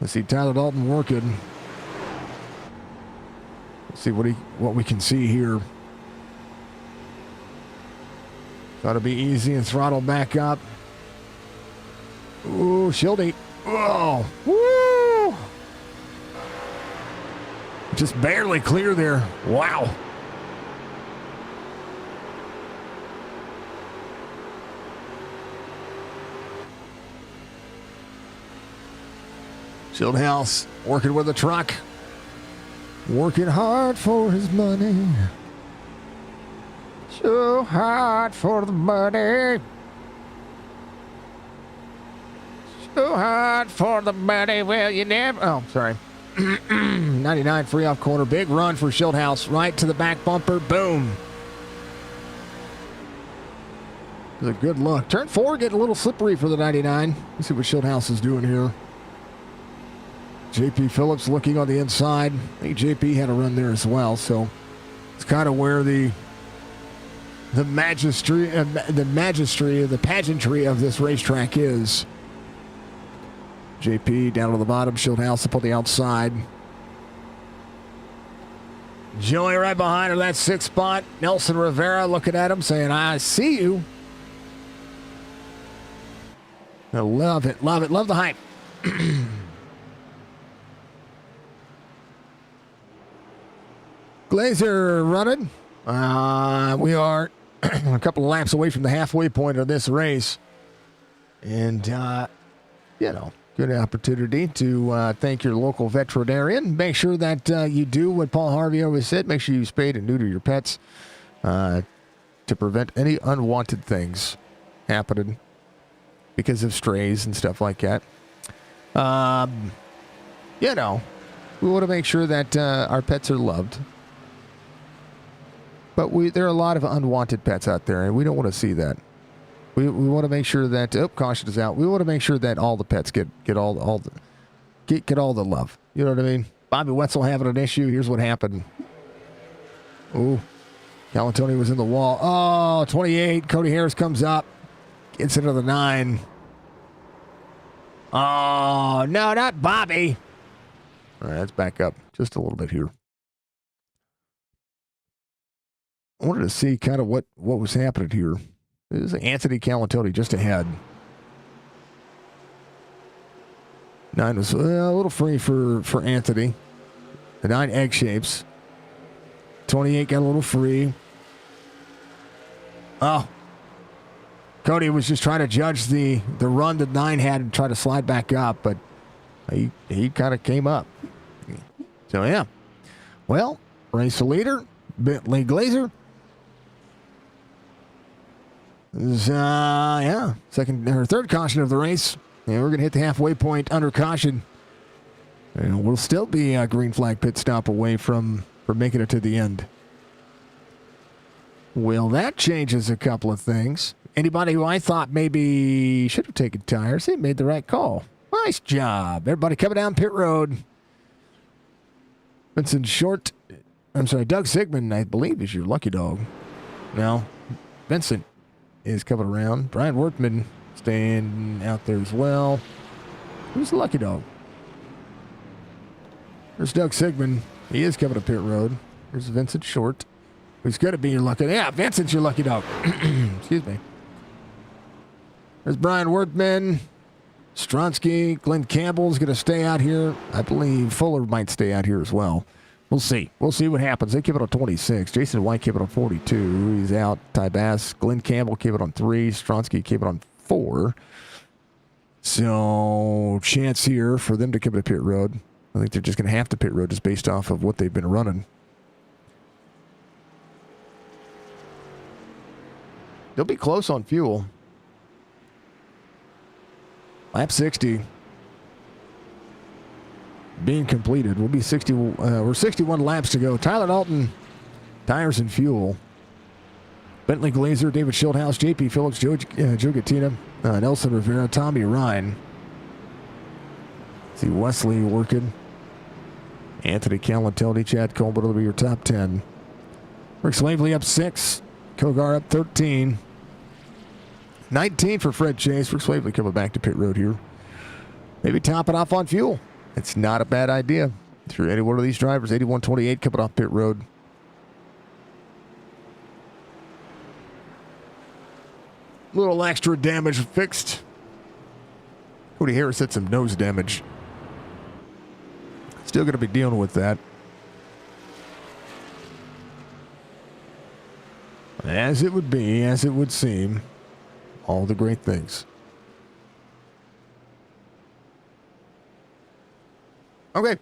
Let's see Tyler Dalton working. Let's see what we can see here. Got to be easy and throttle back up. Ooh, Schildy. Oh, woo! Just barely clear there. Wow. Schildhouse working with the truck. Working hard for his money. So hard for the money. So hard for the money. Well, you never... Oh, sorry. 99 free off corner. Big run for Schildhouse. Right to the back bumper. Boom. It was a good look. Turn 4 getting a little slippery for the 99. Let's see what Schildhouse is doing here. JP Phillips looking on the inside. I think JP had a run there as well, so it's kind of where the pageantry of this racetrack is. JP down on the bottom, Schildhouse up on the outside. Joey right behind her, that 6th spot. Nelson Rivera looking at him, saying, "I see you." I love it, love the hype. Glazer running. We are a couple of laps away from the halfway point of this race. And, you know, good opportunity to thank your local veterinarian. Make sure that you do what Paul Harvey always said. Make sure you spade and neuter your pets to prevent any unwanted things happening because of strays and stuff like that. You know, we want to make sure that our pets are loved. But there are a lot of unwanted pets out there, and we don't want to see that. We want to make sure that caution is out. We want to make sure that all the pets get all the love. You know what I mean? Bobby Wetzel having an issue. Here's what happened. Ooh, Calatoni was in the wall. Oh, 28. Cody Harris comes up, gets into the 9. Oh no, not Bobby. All right, let's back up just a little bit here. I wanted to see kind of what was happening here. This is Anthony Calatoni just ahead. 9 was a little free for Anthony. The 9 egg shapes. 28 got a little free. Oh. Cody was just trying to judge the run that 9 had and try to slide back up, but he kind of came up. So, yeah. Well, race leader, Bentley Glazer. is, second or third caution of the race. And we're going to hit the halfway point under caution. And we'll still be a green flag pit stop away from making it to the end. Well, that changes a couple of things. Anybody who I thought maybe should have taken tires, they made the right call. Nice job. Everybody coming down pit road. Doug Sigmund, I believe, is your lucky dog. Now, Vincent is coming around. Brian Wortman staying out there as well. Who's the lucky dog? There's Doug Sigmund. He is coming to pit road. There's Vincent Short, who's going to be your lucky. Yeah, Vincent's your lucky dog. Excuse me. There's Brian Wortman. Stronsky. Glenn Campbell's going to stay out here. I believe Fuller might stay out here as well. We'll see. We'll see what happens. They keep it on 26. Jason White keep it on 42. He's out. Ty Bass. Glenn Campbell keep it on 3. Stronsky keep it on 4. So, chance here for them to come to pit road. I think they're just going to have to pit road just based off of what they've been running. They'll be close on fuel. Lap 60 being completed. We'll be 60. We're 61 laps to go. Tyler Dalton, tires and fuel. Bentley Glazer, David Schildhouse, J.P. Phillips, Joe Gattina, Nelson Rivera, Tommy Ryan. See Wesley working. Anthony Calantelli, Chad Colbert will be your top 10. Rick Slavely up 6. Kogar up 13. 19 for Fred Chase. Rick Slavely coming back to pit road here. Maybe top it off on fuel. It's not a bad idea. If you're any one of these drivers, 8128 coming off pit road. Little extra damage fixed. Cody Harris had some nose damage. Still going to be dealing with that. As it would be, as it would seem, all the great things. Okay.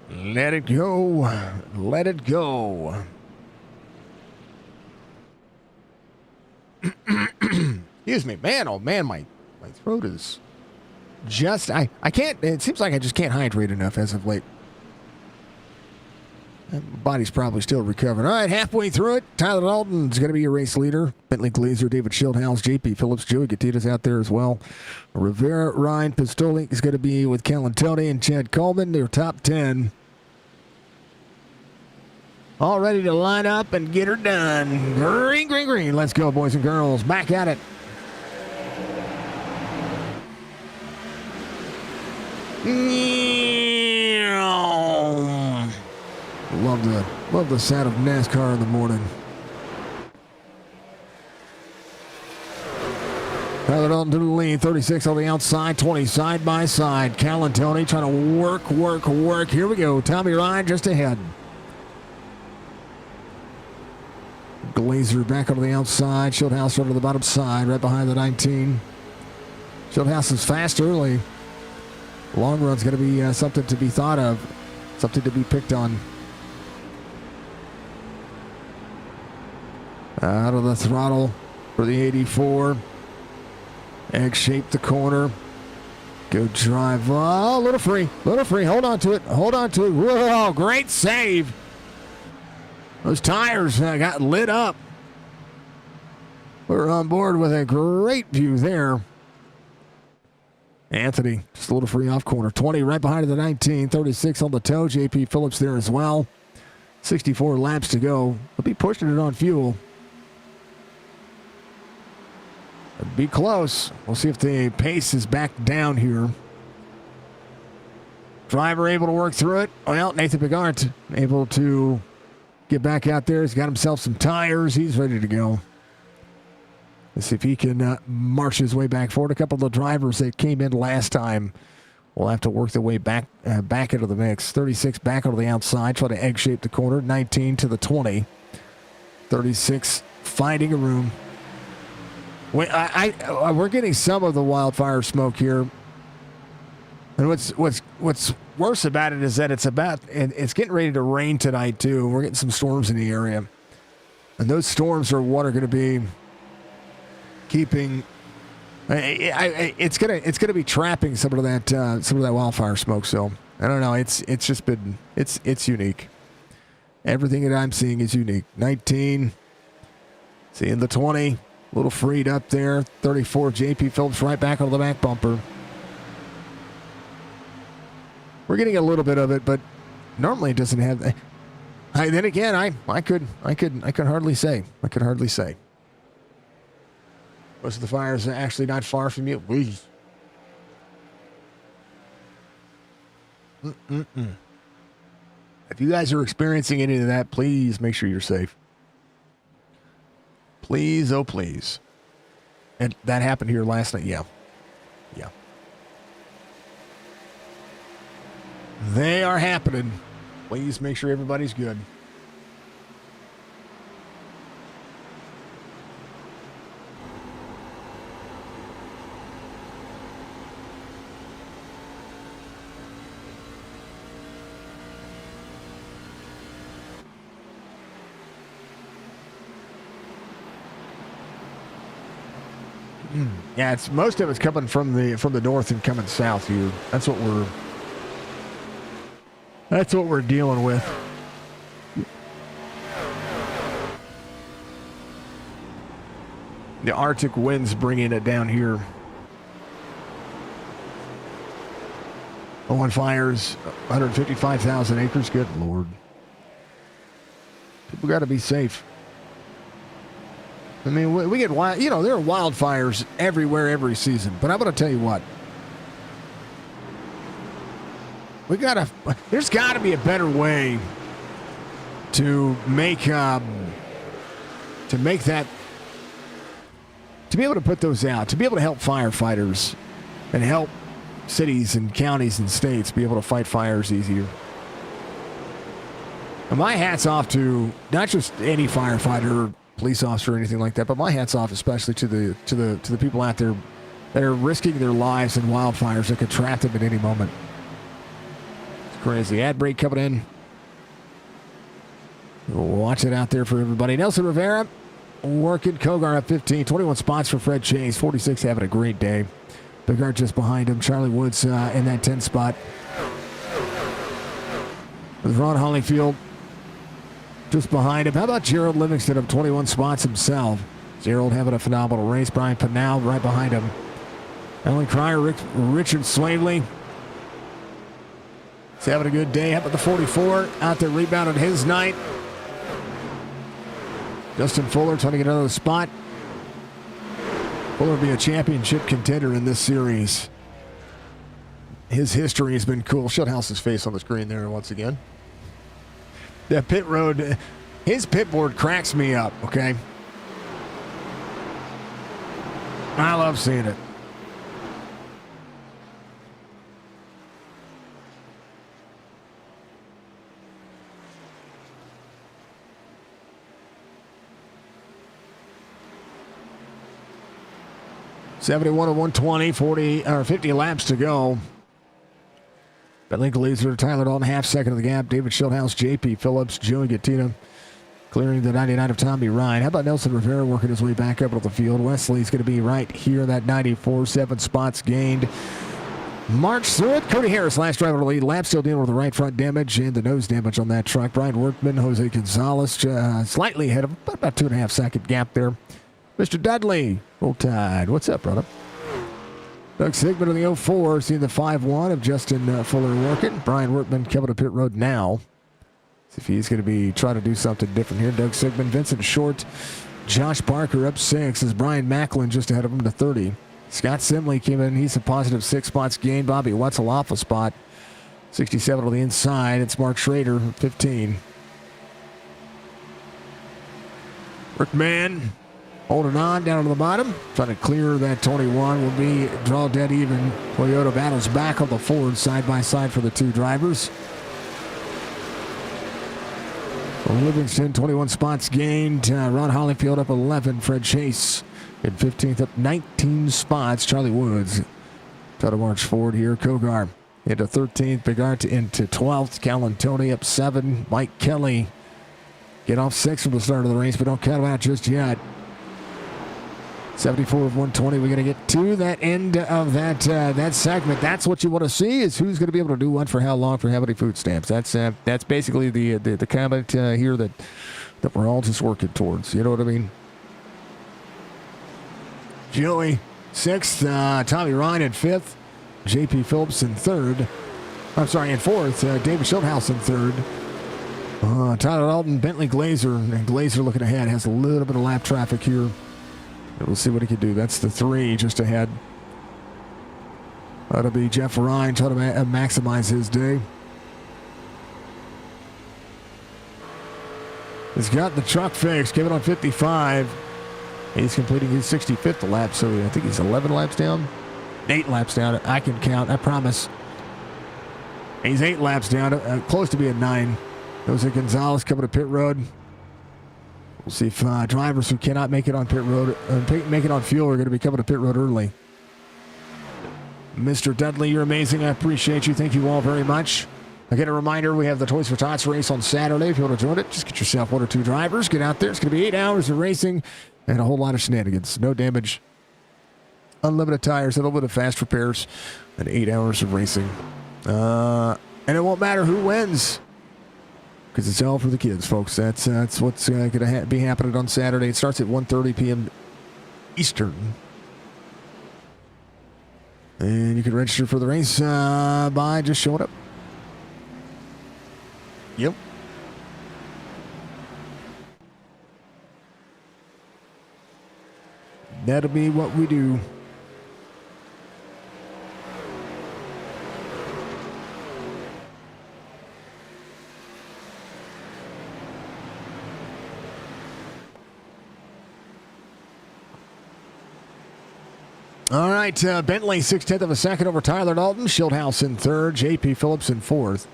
Let it go. Let it go. Excuse me, man. Oh man, my throat is just I can't. It seems like I just can't hydrate enough as of late. My body's probably still recovering. All right, halfway through it. Tyler Dalton's going to be your race leader. Bentley Glazer, David Schildhouse, J.P. Phillips, Joey Gatita's out there as well. Rivera, Ryan Pistoli is going to be with Calantelli and Chad Coleman. They're top 10. All ready to line up and get her done. Green, green, green. Let's go, boys and girls. Back at it. Love the sound of NASCAR in the morning. Tyler Dalton to the lead, 36 on the outside, 20 side by side. Calantelli trying to work. Here we go. Tommy Ryan just ahead. Glazer back on the outside. Schildhouse over to the bottom side, right behind the 19. Schildhouse is fast early. Long run's going to be something to be thought of, something to be picked on. Out of the throttle for the 84. Egg-shaped the corner. Good drive. Oh, little free. Hold on to it. Whoa, great save. Those tires got lit up. We're on board with a great view there. Anthony, just a little free off corner. 20 right behind the 19. 36 on the toe. J.P. Phillips there as well. 64 laps to go. They'll be pushing it on fuel. It'll be close. We'll see if the pace is back down here. Driver able to work through it. Well, Nathan Bigart able to get back out there. He's got himself some tires. He's ready to go. Let's see if he can march his way back forward. A couple of the drivers that came in last time will have to work their way back into the mix. 36 back onto the outside, trying to egg-shape the corner. 19 to the 20. 36 finding a room. We're getting some of the wildfire smoke here. And what's worse about it is that it's getting ready to rain tonight too. We're getting some storms in the area, and those storms are what are going to be keeping. It's gonna be trapping some of that wildfire smoke. So I don't know. It's just been it's unique. Everything that I'm seeing is unique. 19, seeing the 20, a little freed up there. 34, JP Phillips right back on the back bumper. We're getting a little bit of it, but normally it doesn't have. Then again, I could hardly say. I could hardly say. Most of the fires are actually not far from you. If you guys are experiencing any of that, please make sure you're safe. Please, oh please. And that happened here last night. Yeah. They are happening. Please make sure everybody's good. Yeah, it's most of it's coming from the north and coming south here. That's what we're dealing with. The Arctic winds bringing it down here. On fires, 155,000 acres. Good Lord. People got to be safe. I mean, we get wild, there are wildfires everywhere every season. But I'm going to tell you what. There's got to be a better way to make that, to be able to put those out, to be able to help firefighters and help cities and counties and states be able to fight fires easier. And my hat's off to not just any firefighter or police officer or anything like that, but my hat's off especially to the people out there that are risking their lives in wildfires that could trap them at any moment. It's crazy. Ad break coming in. Watch it out there for everybody. Nelson Rivera working. Kogar up 15. 21 spots for Fred Chase. 46 having a great day. Bigart just behind him. Charlie Woods in that 10 spot. With Ron Holyfield just behind him. How about Gerald Livingston up 21 spots himself? Gerald having a phenomenal race. Brian Pinal right behind him. Alan Cryer, Richard Swavely. He's having a good day. How about the 44 out there rebounding his night? Justin Fuller trying to get another spot. Fuller will be a championship contender in this series. His history has been cool. Shutthouse's face on the screen there once again. That pit road, his pit board cracks me up, okay? I love seeing it. .71 to 120, 50 laps to go. Bentley Glazer, Tyler Dalton, half second of the gap. David Schulthouse, JP Phillips, Joey Gattina clearing the 99 of Tommy Ryan. How about Nelson Rivera working his way back up to the field? Wesley's going to be right here, that 94, 7 spots gained. March through it. Cody Harris, last driver to lead. Lap still dealing with the right front damage and the nose damage on that truck. Brian Workman, Jose Gonzalez, slightly ahead of him, but about 2.5 second gap there. Mr. Dudley, Roll Tide. What's up, brother? Doug Sigmund in the 04, seeing the 5-1 of Justin Fuller working. Brian Workman coming to pit road now. See if he's going to be trying to do something different here. Doug Sigmund, Vincent Short, Josh Parker up 6 as Brian Macklin just ahead of him to 30. Scott Simley came in. He's a positive 6 spots gained. Bobby Wetzel off a spot. 67 on the inside. It's Mark Schrader, 15. Workman holding on down to the bottom. Trying to clear that 21. Will be draw dead even. Toyota battles back on the Ford side by side for the two drivers. Livingston, 21 spots gained. Ron Holyfield up 11. Fred Chase in 15th up 19 spots. Charlie Woods trying to march forward here. Kogar into 13th. Bigart into 12th. Calantoni up 7. Mike Kelly get off 6 from the start of the race, but don't count him out just yet. 74 of 120. We're going to get to that end of that segment. That's what you want to see, is who's going to be able to do what for how long for how many food stamps. That's basically the comment here that we're all just working towards. You know what I mean? Joey 6th, Tommy Ryan in 5th, J.P. Phillips in 3rd. I'm sorry, in 4th, David Schildhouse in 3rd. Tyler Alton, Bentley Glazer, and Glazer looking ahead, has a little bit of lap traffic here. We'll see what he can do. That's the 3 just ahead. That'll be Jeff Ryan trying to maximize his day. He's got the truck fixed. Give it on 55. He's completing his 65th lap, so I think he's 11 laps down. 8 laps down. I can count, I promise. He's 8 laps down, close to being 9. Jose Gonzalez coming to pit road. We'll see if drivers who cannot make it on pit road, make it on fuel, are going to be coming to pit road early. Mr. Dudley, you're amazing. I appreciate you. Thank you all very much. Again, a reminder, we have the Toys for Tots race on Saturday. If you want to join it, just get yourself 1 or 2 drivers. Get out there. It's going to be 8 hours of racing and a whole lot of shenanigans. No damage. Unlimited tires, a little bit of fast repairs, and 8 hours of racing. And it won't matter who wins, because it's all for the kids, folks. That's what's going to be happening on Saturday. It starts at 1:30 p.m. Eastern. And you can register for the race by just showing up. Yep. That'll be what we do. All right, Bentley 0.6 of a second over Tyler Dalton. Schildhouse in 3rd. J.P. Phillips in 4th.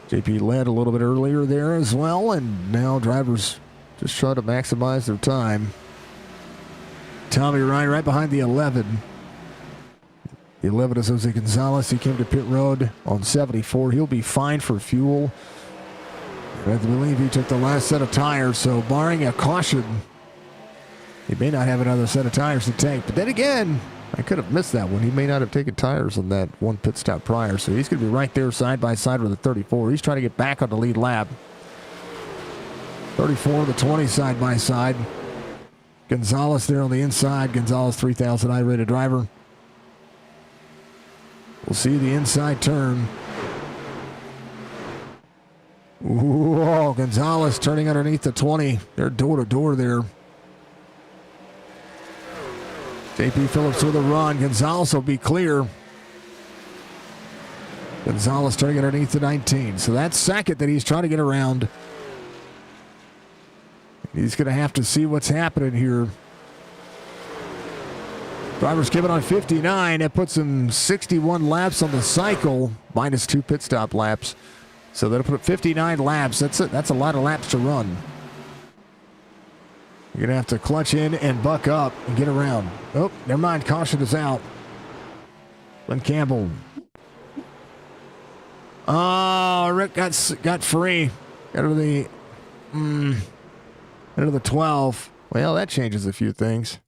J.P. led a little bit earlier there as well, and now drivers just try to maximize their time. Tommy Ryan right behind the 11. The 11 is Jose Gonzalez. He came to pit road on 74. He'll be fine for fuel. I believe he took the last set of tires, so barring a caution, he may not have another set of tires to take. But then again, I could have missed that one. He may not have taken tires on that one pit stop prior, so he's going to be right there side by side with the 34. He's trying to get back on the lead lap. 34, the 20 side by side. Gonzalez there on the inside. Gonzalez 3,000 I-rated driver. We'll see the inside turn. Whoa, Gonzalez turning underneath the 20. They're door to door there. J.P. Phillips with a run. Gonzalez will be clear. Gonzalez turning underneath the 19. So that's second that he's trying to get around. He's going to have to see what's happening here. Driver's giving on 59. That puts him 61 laps on the cycle, minus 2 pit stop laps. So that'll put 59 laps. That's a lot of laps to run. You're going to have to clutch in and buck up and get around. Oh, never mind. Caution is out. Glenn Campbell. Oh, Rick got free. Got to the 12. Well, that changes a few things.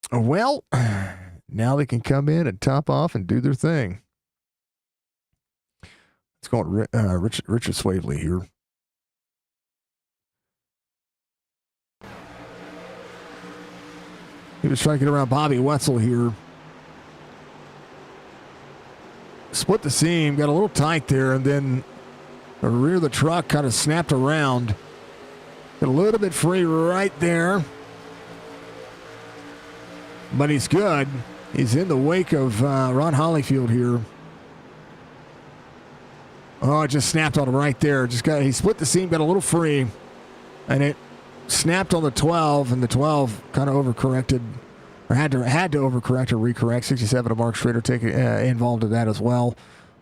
Well, now they can come in and top off and do their thing. Let's go on Richard Swavely here. He was trying to get around Bobby Wetzel here. Split the seam, got a little tight there, and then the rear of the truck kind of snapped around. Got a little bit free right there. But he's good. He's in the wake of Ron Hollyfield here. Oh, it just snapped on him right there. He split the seam, got a little free, and it snapped on the 12, and the 12 kind of overcorrected, or had to overcorrect or recorrect. 67 of Mark Schrader involved in that as well.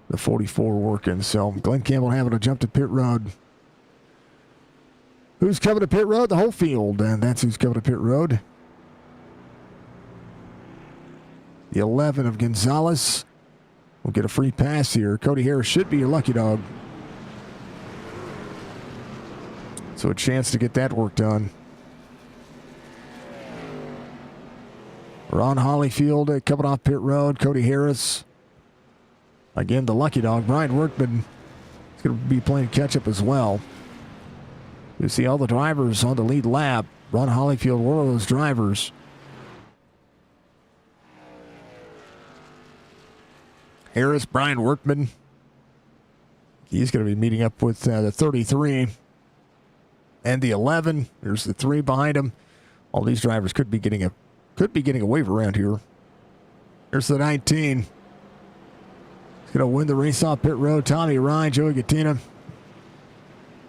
The 44 working. So Glenn Campbell having to jump to pit road. Who's coming to pit road? The whole field, and that's who's coming to pit road. The 11 of Gonzalez will get a free pass here. Cody Harris should be your lucky dog. So a chance to get that work done. Ron Hollyfield coming off pit road. Cody Harris. Again, the lucky dog. Brian Workman is going to be playing catch-up as well. You see all the drivers on the lead lap. Ron Hollyfield, one of those drivers. Harris, Brian Workman. He's going to be meeting up with the 33 and the 11. There's the 3 behind him. All these drivers could be getting a wave around here. There's the 19. He's going to win the race off pit road. Tommy Ryan, Joey Gattina,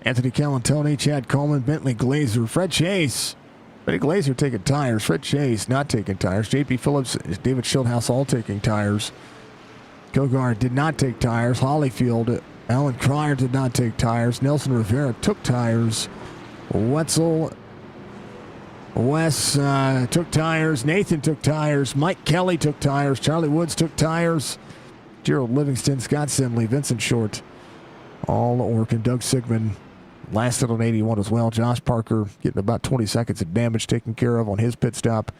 Anthony Calantoni, Chad Coleman, Bentley Glazer, Fred Chase. Bentley Glazer taking tires. Fred Chase not taking tires. JP Phillips, David Schildhouse all taking tires. Kogard did not take tires. Hollyfield, Alan Cryer did not take tires. Nelson Rivera took tires. Wes took tires. Nathan took tires. Mike Kelly took tires. Charlie Woods took tires. Gerald Livingston, Scott Simley, Vincent Short, all working. Doug Sigmund lasted on 81 as well. Josh Parker getting about 20 seconds of damage taken care of on his pit stop.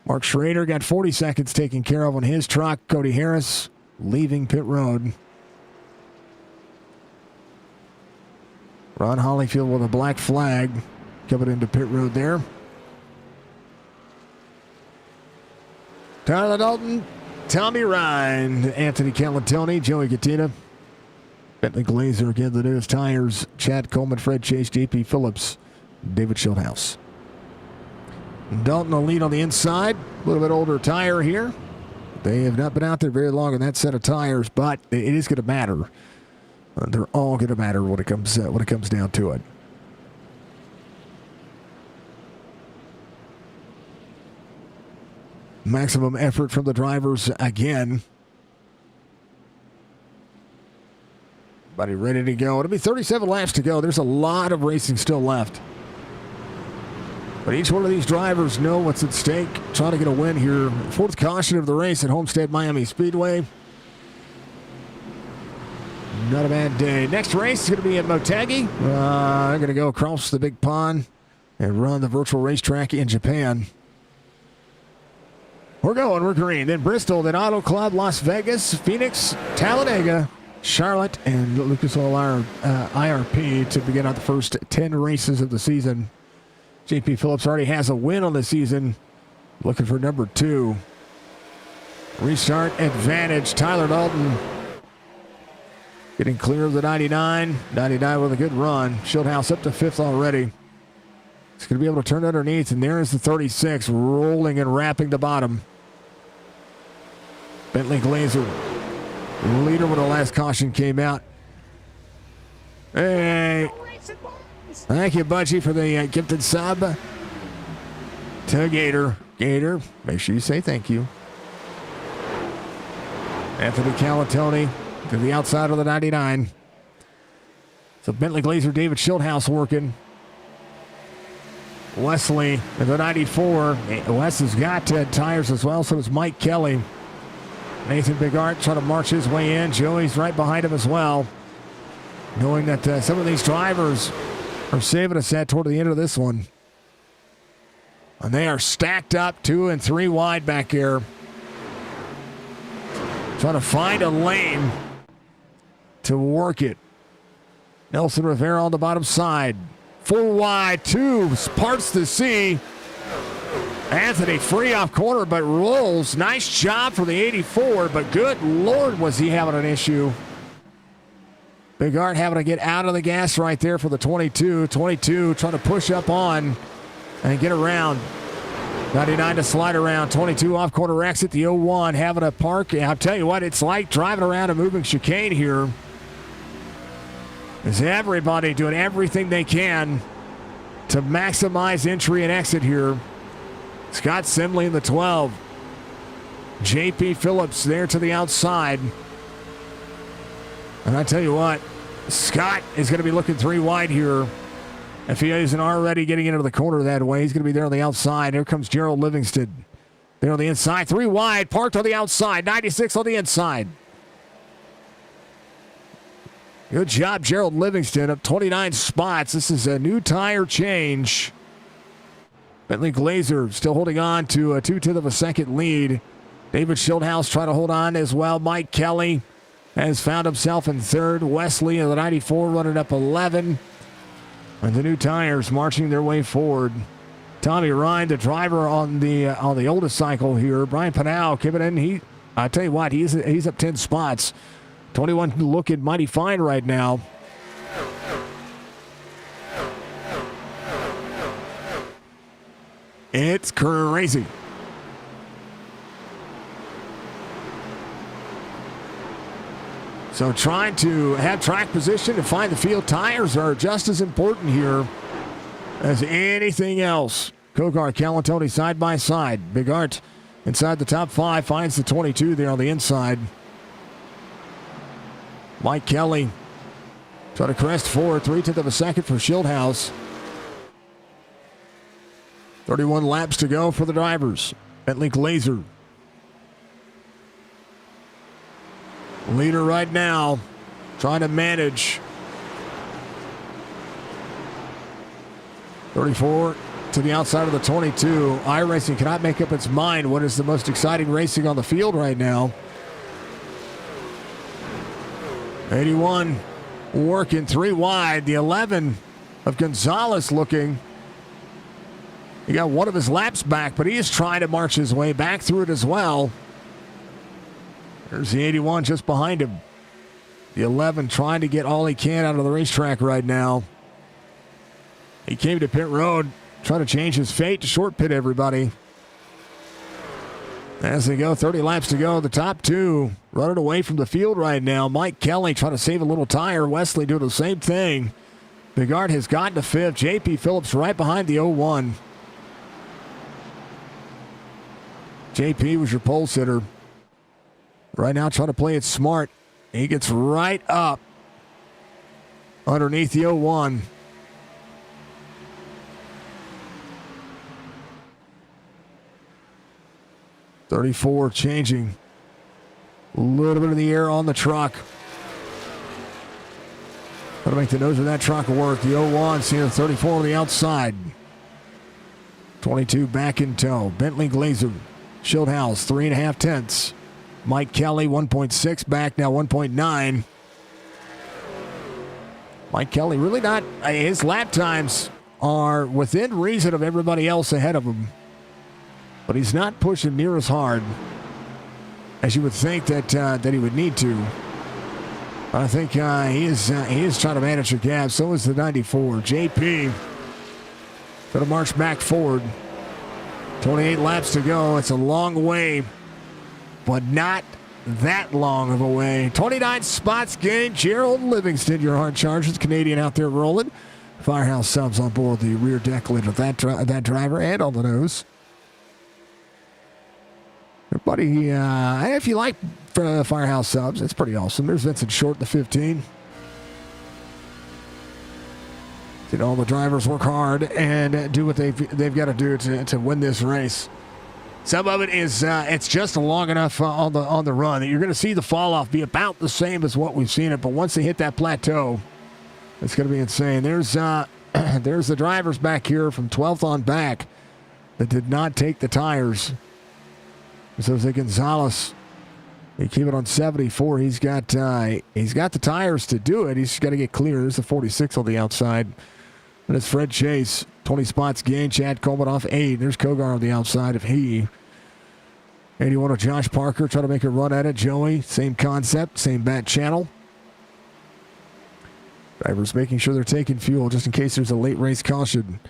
Mark Schrader got 40 seconds taken care of on his truck. Cody Harris leaving pit road. Ron Hollyfield with a black flag coming into pit road there. Tyler Dalton, Tommy Ryan, Anthony Calantoni, Joey Gattina, Bentley Glazer again, the newest tires. Chad Coleman, Fred Chase, JP Phillips, David Schildhouse. Dalton will lead on the inside. A little bit older tire here. They have not been out there very long on that set of tires, but it is going to matter. They're all going to matter when it comes down to it. Maximum effort from the drivers again. Everybody ready to go. It'll be 37 laps to go. There's a lot of racing still left. But each one of these drivers know what's at stake, trying to get a win here. Fourth caution of the race at Homestead Miami Speedway. Not a bad day. Next race is going to be at Motegi. I'm going to go across the big pond and run the virtual racetrack in Japan. We're green. Then Bristol, then Auto Club, Las Vegas, Phoenix, Talladega, Charlotte, and Lucas Oil IRP to begin out the first 10 races of the season. JP Phillips already has a win on the season. Looking for number 2. Restart advantage. Tyler Dalton getting clear of the 99. 99 with a good run. Schildhouse up to 5th already. He's going to be able to turn underneath, and there is the 36 rolling and wrapping the bottom. Bentley Glazer, leader when the last caution came out. Hey. Thank you, Budgie, for the gifted sub. To Gator. Gator, make sure you say thank you. Anthony Calantoni to the outside of the 99. So Bentley Glazer, David Schildhouse working. Wesley in the 94. Wes has got tires as well, so does Mike Kelly. Nathan Bigart trying to march his way in. Joey's right behind him as well. Knowing that some of these drivers are saving a set toward the end of this one. And they are stacked up 2 and 3 wide back here. Trying to find a lane to work it. Nelson Rivera on the bottom side. 4 wide, 2 parts to see. Anthony free off corner, but rolls. Nice job for the 84, but good Lord, was he having an issue. Bigart having to get out of the gas right there for the 22. 22 trying to push up on and get around. 99 to slide around. 22 off corner exit. The 01 having a park. I'll tell you what, it's like driving around a moving chicane here. Is everybody doing everything they can to maximize entry and exit here. Scott Simley in the 12. JP Phillips there to the outside. And I tell you what, Scott is going to be looking 3 wide here. If he isn't already getting into the corner that way, he's going to be there on the outside. Here comes Gerald Livingston. They're on the inside, 3 wide, parked on the outside, 96 on the inside. Good job, Gerald Livingston, up 29 spots. This is a new tire change. Bentley Glazer still holding on to a 2/10 of a second lead. David Schildhouse trying to hold on as well. Mike Kelly has found himself in third. Wesley of the 94 running up 11. And the new tires marching their way forward. Tommy Ryan, the driver on the oldest cycle here. Brian Pinal coming in. I tell you what, he's up 10 spots. 21 looking mighty fine right now. It's crazy. So trying to have track position and find the field tires are just as important here as anything else. Kogar, Calantoni side by side. Big Art inside the top 5 finds the 22 there on the inside. Mike Kelly trying to crest forward, 3/10 of a second for Schildhouse. 31 laps to go for the drivers. Bentley Glazer. Leader right now, trying to manage. 34 to the outside of the 22. iRacing cannot make up its mind what is the most exciting racing on the field right now. 81 working 3 wide. The 11 of Gonzalez looking. He got one of his laps back, but he is trying to march his way back through it as well. There's the 81 just behind him. The 11 trying to get all he can out of the racetrack right now. He came to pit road, trying to change his fate to short pit everybody. As they go, 30 laps to go. The top 2 running away from the field right now. Mike Kelly trying to save a little tire. Wesley doing the same thing. Bigard has gotten to 5th. JP Phillips right behind the 01. JP was your pole sitter. Right now trying to play it smart. He gets right up underneath the 01. .34 changing. A little bit of the air on the truck. Got to make the nose of that truck work. The 01 seeing the 34 on the outside. 22 back in tow. Bentley Glazer. Schildhouse, 3.5 tenths. Mike Kelly, 1.6 back, now 1.9. Mike Kelly really not, his lap times are within reason of everybody else ahead of him. But he's not pushing near as hard as you would think that he would need to. I think he is trying to manage the gap. So is the 94. JP going to march back forward. 28 laps to go. It's a long way, but not that long of a way. 29 spots gained. Gerald Livingston, your hard chargers, Canadian out there rolling. Firehouse subs on board the rear deck lid of that driver and on the nose. Everybody, if you like Firehouse subs, it's pretty awesome. There's Vincent Short, the 15. All the drivers work hard and do what they've got to do to win this race. Some of it is it's just long enough on the run that you're going to see the fall off be about the same as what we've seen it. But once they hit that plateau, it's going to be insane. There's the drivers back here from 12th on back that did not take the tires. So Jose Gonzalez, he came in on 74. He's got the tires to do it. He's just got to get clear. There's the 46 on the outside. And it's Fred Chase, 20 spots gained. Chad Coleman off 8. There's Kogar on the outside of he. 81 of Josh Parker trying to make a run at it. Joey, same concept, same bat channel. Drivers making sure they're taking fuel just in case there's a late race caution.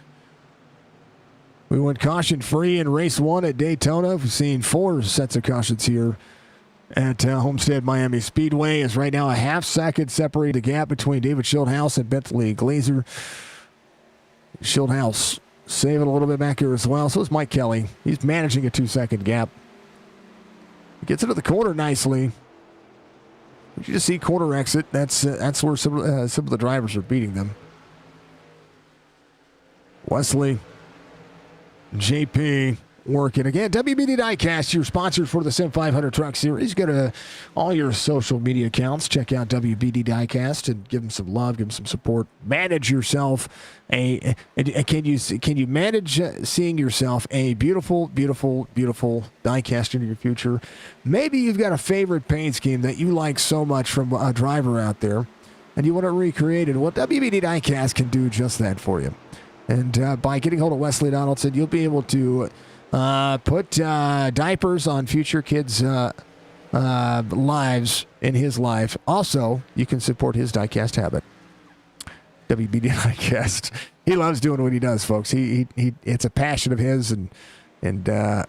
We went caution free in race 1 at Daytona. We've seen 4 sets of cautions here at Homestead Miami Speedway. Is right now a half second separating the gap between David Schildhouse and Bentley Glazer. Schildhouse saving a little bit back here as well. So is Mike Kelly. He's managing a 2-second gap. He gets into the corner nicely. You just see corner exit. That's where some of the drivers are beating them. Wesley, JP, working. Again, WBD Diecast, your sponsor for the SIM500 Truck Series. Go to all your social media accounts. Check out WBD Diecast and give them some love, give them some support. Manage yourself can you manage seeing yourself a beautiful, beautiful, beautiful diecast in your future? Maybe you've got a favorite paint scheme that you like so much from a driver out there, and you want to recreate it. Well, WBD Diecast can do just that for you. And by getting hold of Wesley Donaldson, you'll be able to put diapers on future kids' lives in his life. Also, you can support his diecast habit. WBD Diecast. He loves doing what he does, folks. He it's a passion of his, and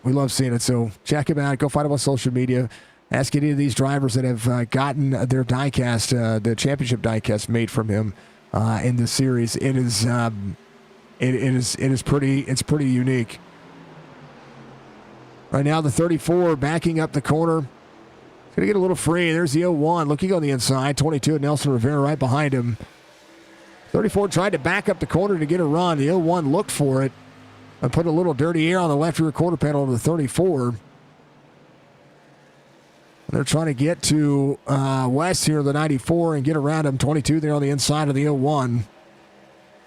we love seeing it. So check him out. Go find him on social media. Ask any of these drivers that have gotten their diecast, the championship diecast, made from him in this series. It is pretty unique. Right now, the 34 backing up the corner. It's going to get a little free. There's the 01 looking on the inside. 22 Nelson Rivera right behind him. 34 tried to back up the corner to get a run. The 01 looked for it and put a little dirty air on the left rear quarter panel of the 34. And they're trying to get to West here, the 94, and get around him. 22 there on the inside of the 01.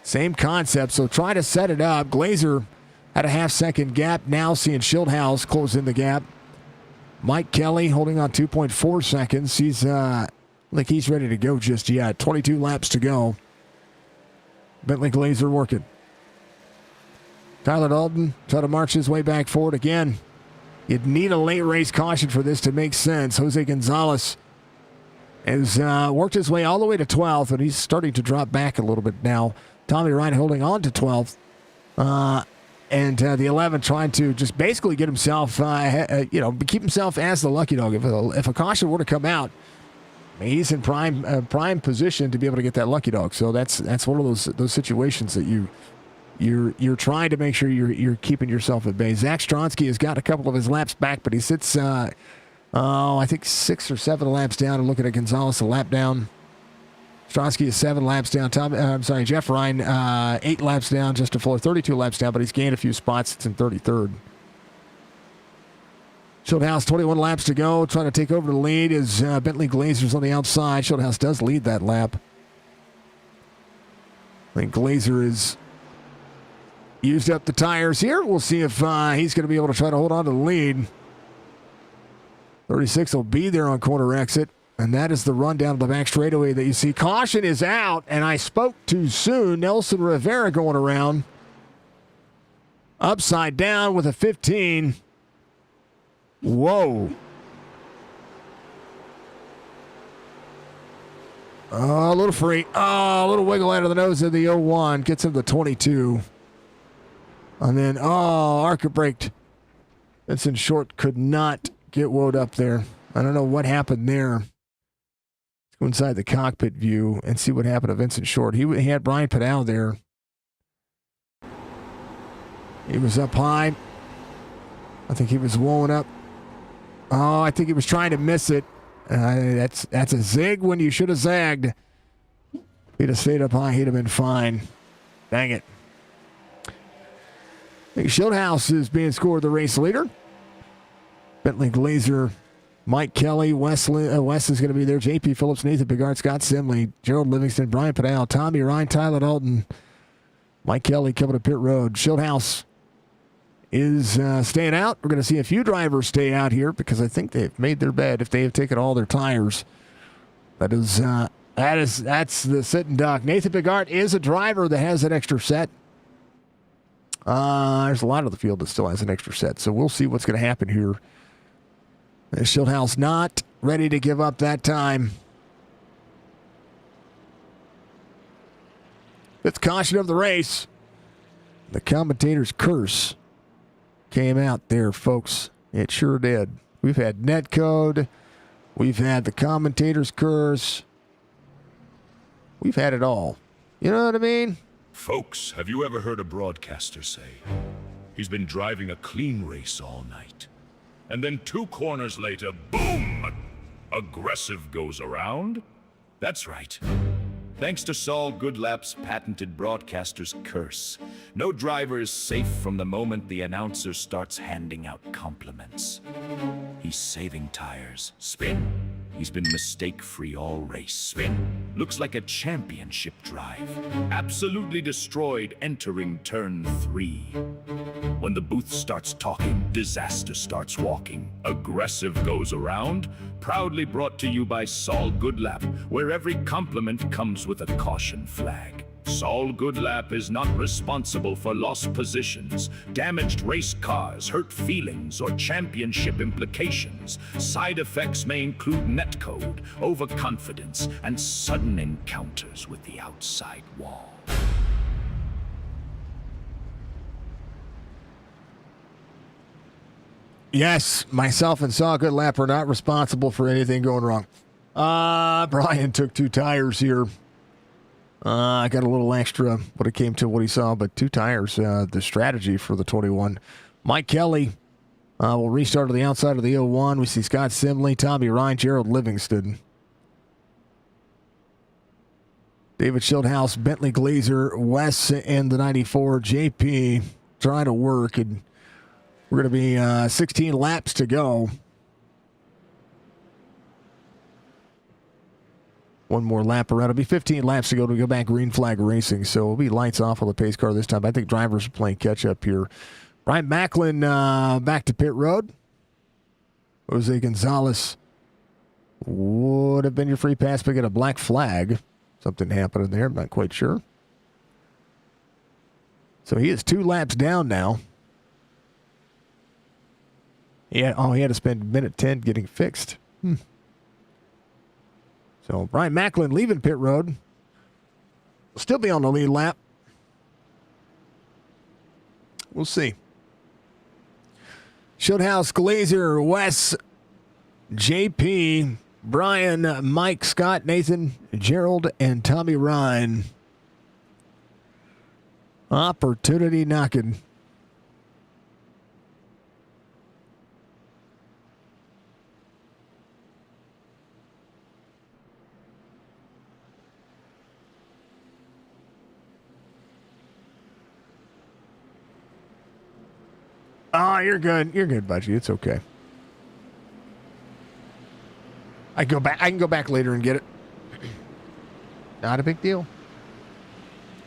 Same concept, so try to set it up. Glazer had a half-second gap. Now seeing Schildhaus close in the gap. Mike Kelly holding on 2.4 seconds. He's like he's ready to go just yet. 22 laps to go. Bentley Glazer working. Tyler Dalton trying to march his way back forward again. You'd need a late race caution for this to make sense. Jose Gonzalez has worked his way all the way to 12th, and he's starting to drop back a little bit now. Tommy Ryan holding on to 12th. And the 11 trying to just basically get himself, keep himself as the lucky dog. If a caution were to come out, he's in prime position to be able to get that lucky dog. So that's one of those situations that you're trying to make sure you're keeping yourself at bay. Zach Stronsky has got a couple of his laps back, but he sits, I think 6 or 7 laps down. And looking at Gonzalez, a lap down. Stronsky is 7 laps down. Jeff Ryan, 8 laps down, just a full 32 laps down, but he's gained a few spots. It's in 33rd. Schildhaus, 21 laps to go, trying to take over the lead as Bentley Glazer's on the outside. Schildhaus does lead that lap. I think Glazer has used up the tires here. We'll see if he's going to be able to try to hold on to the lead. 36 will be there on corner exit. And that is the run down the back straightaway that you see. Caution is out, and I spoke too soon. Nelson Rivera going around. Upside down with a 15. Whoa. Oh, a little free. Oh, a little wiggle out of the nose of the 01. Gets him to 22. And then, Arca braked. Vincent Short could not get woed up there. I don't know what happened there. Go inside the cockpit view and see what happened to Vincent Short. He had Brian Padal there. He was up high. I think he was blowing up. Oh, I think he was trying to miss it. That's a zig when you should have zagged. If he'd have stayed up high, he'd have been fine. Dang it. I think Schildhaus is being scored the race leader. Bentley Glazer, Mike Kelly, Wes is going to be there. J.P. Phillips, Nathan Bigard, Scott Simley, Gerald Livingston, Brian Padal, Tommy Ryan, Tyler Dalton, Mike Kelly coming to pit road. Schildhaus is staying out. We're going to see a few drivers stay out here because I think they've made their bed if they have taken all their tires. That's the sitting duck. Nathan Bigard is a driver that has an extra set. There's a lot of the field that still has an extra set, so we'll see what's going to happen here. Schildhaus not ready to give up that time. Fifth caution of the race. The commentator's curse came out there, folks. It sure did. We've had netcode. We've had the commentator's curse. We've had it all. You know what I mean? Folks, have you ever heard a broadcaster say, he's been driving a clean race all night, and then 2 corners later, boom! Aggressive goes around? That's right. Thanks to Saul Goodlap's patented broadcaster's curse, No driver is safe from the moment the announcer starts handing out compliments. He's saving tires. Spin. He's been mistake-free all race. Spin. Looks like a championship drive. Absolutely destroyed entering turn 3. When the booth starts talking, disaster starts walking. Aggressive goes around. Proudly brought to you by Saul Goodlap, where every compliment comes with a caution flag. Saul Goodlap is not responsible for lost positions, damaged race cars, hurt feelings, or championship implications. Side effects may include netcode, overconfidence, and sudden encounters with the outside wall. Yes, myself and Saul Goodlap are not responsible for anything going wrong. Brian took 2 tires here. I got a little extra when it came to what he saw, but 2 tires, the strategy for the 21. Mike Kelly will restart on the outside of the 01. We see Scott Simley, Tommy Ryan, Gerald Livingston. David Schildhouse, Bentley Glazer, Wes in the 94, JP trying to work, and we're going to be 16 laps to go. One more lap around. It'll be 15 laps to go to go back green flag racing. So it'll be lights off on the pace car this time. I think drivers are playing catch up here. Ryan Macklin back to pit road. Jose Gonzalez would have been your free pass, but get a black flag. Something happened there. I'm not quite sure. So he is 2 laps down now. He had to spend minute 10 getting fixed. So Brian Macklin leaving pit road. Will still be on the lead lap. We'll see. Schildhouse, Glazer, Wes, JP, Brian, Mike, Scott, Nathan, Gerald, and Tommy Ryan. Opportunity knocking. Oh, you're good. You're good, Budgie. It's okay. I can go back later and get it. Not a big deal.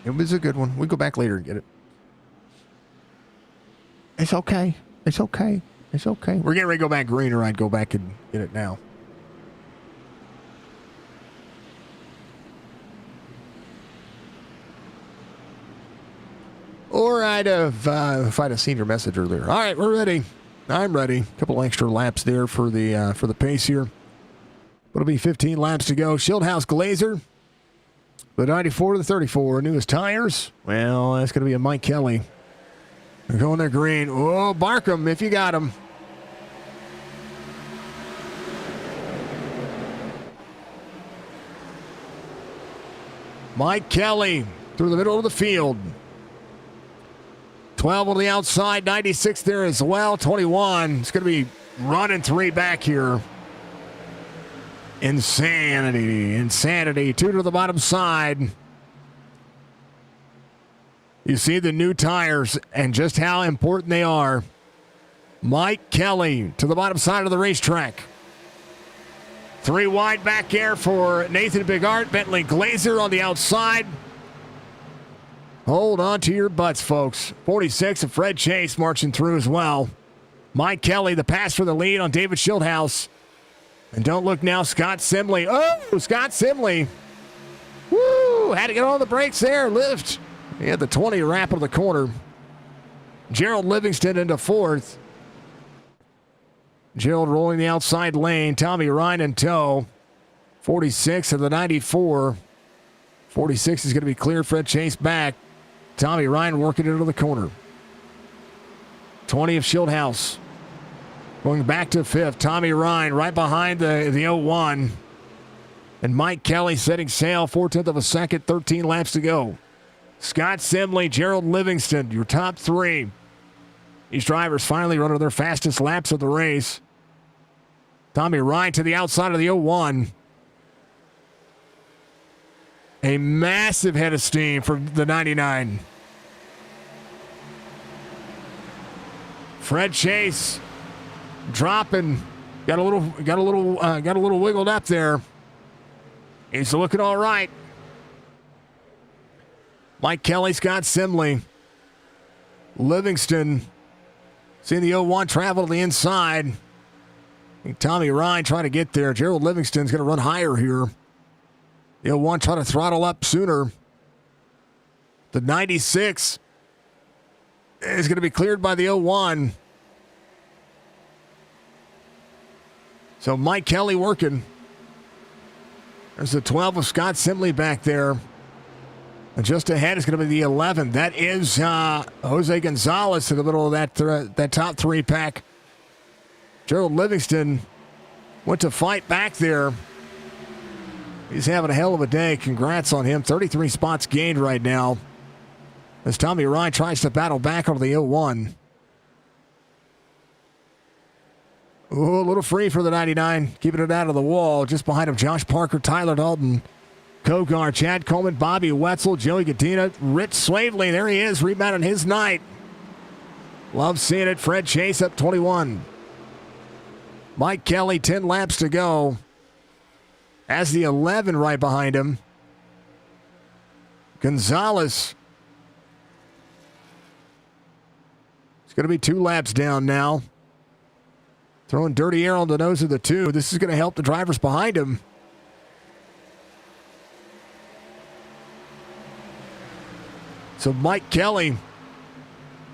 It was a good one. We go back later and get it. It's okay. It's okay. It's okay. We're getting ready to go back green, or I'd go back and get it now. Or I'd have, if I'd have seen your message earlier. All right, we're ready. I'm ready. A couple extra laps there for the pace here. It'll be 15 laps to go. Schildhouse, Glazer, the 94 to the 34. Newest tires. Well, that's going to be a Mike Kelly. They're going there green. Oh, Barkham, if you got him. Mike Kelly through the middle of the field. 12 on the outside, 96 there as well, 21. It's going to be running 3 back here. Insanity. 2 to the bottom side. You see the new tires and just how important they are. Mike Kelly to the bottom side of the racetrack. 3 wide back air for Nathan Bigart, Bentley Glazer on the outside. Hold on to your butts, folks. 46 of Fred Chase marching through as well. Mike Kelly, the pass for the lead on David Schildhouse. And don't look now, Scott Simley. Oh, Scott Simley. Woo! Had to get on the brakes there. Lift. He had the 20 wrap of the corner. Gerald Livingston into 4th. Gerald rolling the outside lane. Tommy Ryan in tow. 46 of the 94. 46 is going to be clear. Fred Chase back. Tommy Ryan working into the corner. 20 of Schildhouse. Going back to 5th. Tommy Ryan right behind the 01. And Mike Kelly setting sail. 4/10 of a second. 13 laps to go. Scott Simley, Gerald Livingston, your top 3. These drivers finally running their fastest laps of the race. Tommy Ryan to the outside of the 01. A massive head of steam for the 99. Fred Chase dropping. Got a little wiggled up there. He's looking all right. Mike Kelly, Scott Simley, Livingston. Seeing the 01 travel to the inside. I think Tommy Ryan trying to get there. Gerald Livingston's going to run higher here. The 01 trying to throttle up sooner. The 96 is going to be cleared by the 01. So Mike Kelly working. There's the 12 of Scott Simley back there. And just ahead is going to be the 11. That is Jose Gonzalez in the middle of that top three pack. Gerald Livingston went to fight back there. He's having a hell of a day. Congrats on him. 33 spots gained right now as Tommy Ryan tries to battle back over the 01. Ooh, a little free for the 99. Keeping it out of the wall. Just behind him, Josh Parker, Tyler Dalton, Kogar, Chad Coleman, Bobby Wetzel, Joey Gadina, Rich Swavely. There he is, rebounding his night. Love seeing it. Fred Chase up 21. Mike Kelly, 10 laps to go. Has the 11 right behind him. Gonzalez. It's going to be 2 laps down now. Throwing dirty air on the nose of the 2. This is going to help the drivers behind him. So Mike Kelly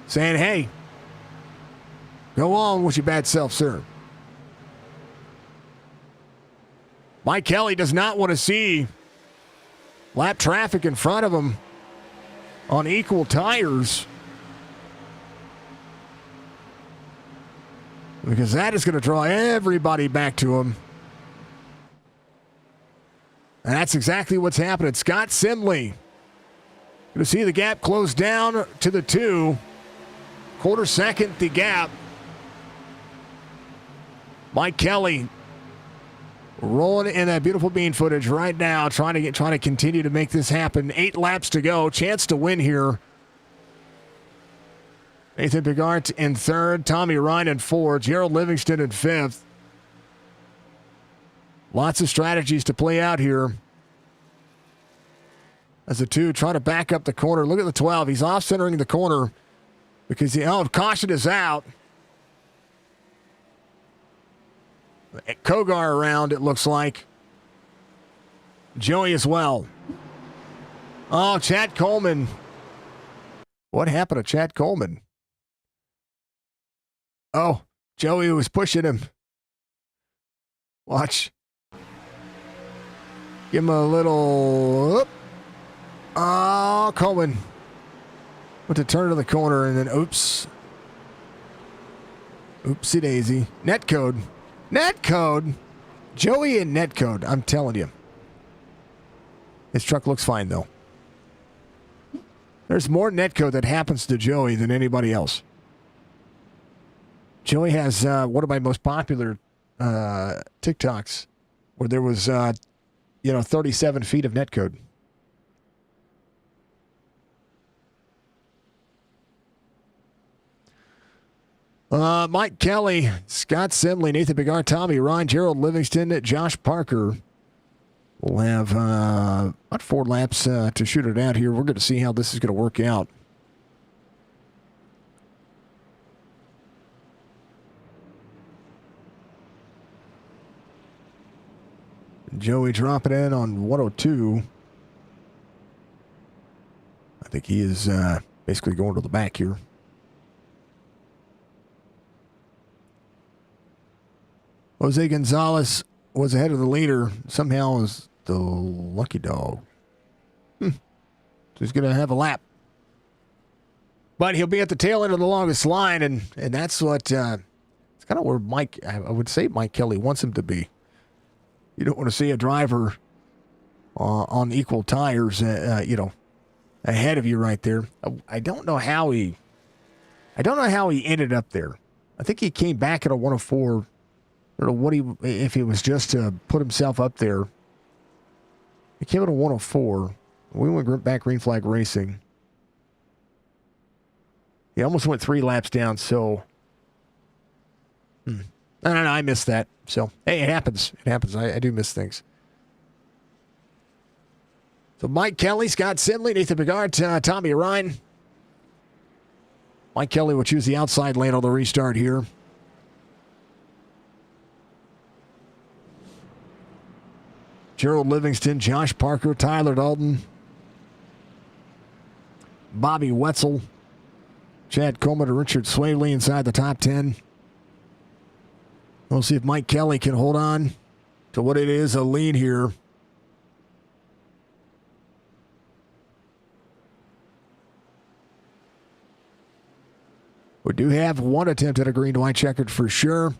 saying, hey, go on with your bad self, sir. Mike Kelly does not want to see lap traffic in front of him on equal tires, because that is going to draw everybody back to him. And that's exactly what's happening. Scott Simley going to see the gap close down to the 2. Quarter second, the gap. Mike Kelly rolling in that beautiful bean footage right now, trying to continue to make this happen. 8 laps to go. Chance to win here. Nathan Bigart in 3rd. Tommy Ryan in 4th. Gerald Livingston in 5th. Lots of strategies to play out here. As the 2 trying to back up the corner. Look at the 12. He's off-centering the corner because caution is out. Kogar around, it looks like. Joey as well. Oh, Chad Coleman. What happened to Chad Coleman? Oh, Joey was pushing him. Watch. Give him a little... Oh, Coleman. Went to turn to the corner and then oops. Oopsie daisy. Netcode. Netcode. Joey and Netcode. I'm telling you. His truck looks fine, though. There's more netcode that happens to Joey than anybody else. Joey has one of my most popular TikToks where there was, 37 feet of netcode. Mike Kelly, Scott Simley, Nathan Bigart, Tommy Ryan, Gerald Livingston, Josh Parker. We'll have about 4 laps to shoot it out here. We're going to see how this is going to work out. Joey dropping in on 102. I think he is basically going to the back here. Jose Gonzalez was ahead of the leader. Somehow is the lucky dog. So he's going to have a lap. But he'll be at the tail end of the longest line, and that's what it's kind of where I would say Mike Kelly wants him to be. You don't want to see a driver on equal tires, ahead of you right there. I don't know how he ended up there. I think he came back at a 104. I don't know if he was just to put himself up there. He came at a 104. We went back green flag racing. He almost went 3 laps down, so I don't know. I missed that. So, hey, it happens. It happens. I do miss things. So, Mike Kelly, Scott Simley, Nathan Bigard, Tommy Ryan. Mike Kelly will choose the outside lane on the restart here. Gerald Livingston, Josh Parker, Tyler Dalton, Bobby Wetzel, Chad Coleman, and Richard Swaley inside the top 10. We'll see if Mike Kelly can hold on to what it is, a lead here. We do have one attempt at a green to white checkered for sure.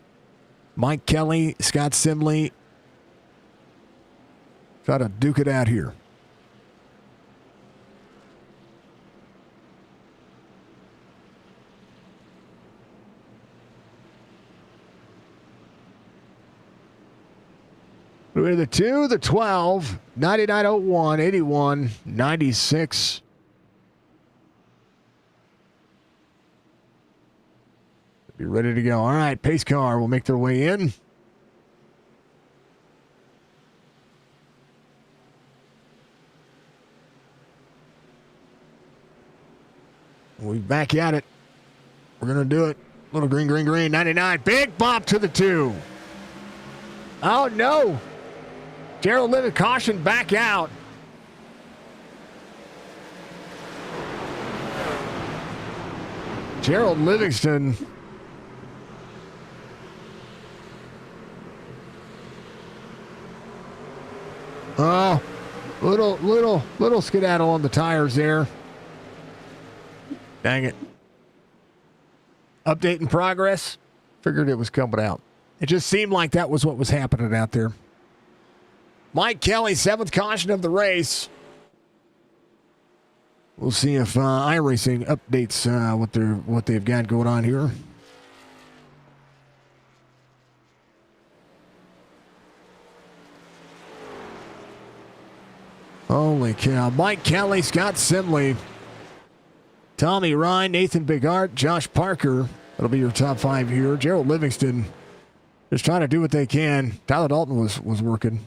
Mike Kelly, Scott Simley try to duke it out here. We're the 2, the 12, 9901, 81, 96. Be ready to go. All right, pace car will make their way in. We back at it. We're going to do it. Little green, green, green. 99. Big bump to the 2. Oh, no. Gerald Livingston caution back out. Gerald Livingston. Oh, little skedaddle on the tires there. Dang it. Update in progress. Figured it was coming out. It just seemed like that was what was happening out there. Mike Kelly, 7th caution of the race. We'll see if iRacing updates what they've got going on here. Holy cow. Mike Kelly, Scott Simley, Tommy Ryan, Nathan Bigart, Josh Parker. That'll be your top 5 here. Gerald Livingston just trying to do what they can. Tyler Dalton was working.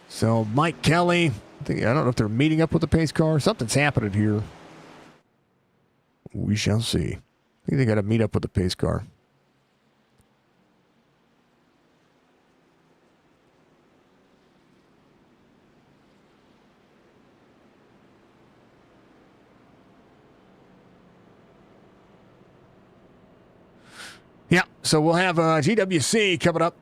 So Mike Kelly, I don't know if they're meeting up with the pace car. Something's happening here. We shall see. I think they got to meet up with the pace car. Yeah, so we'll have GWC coming up.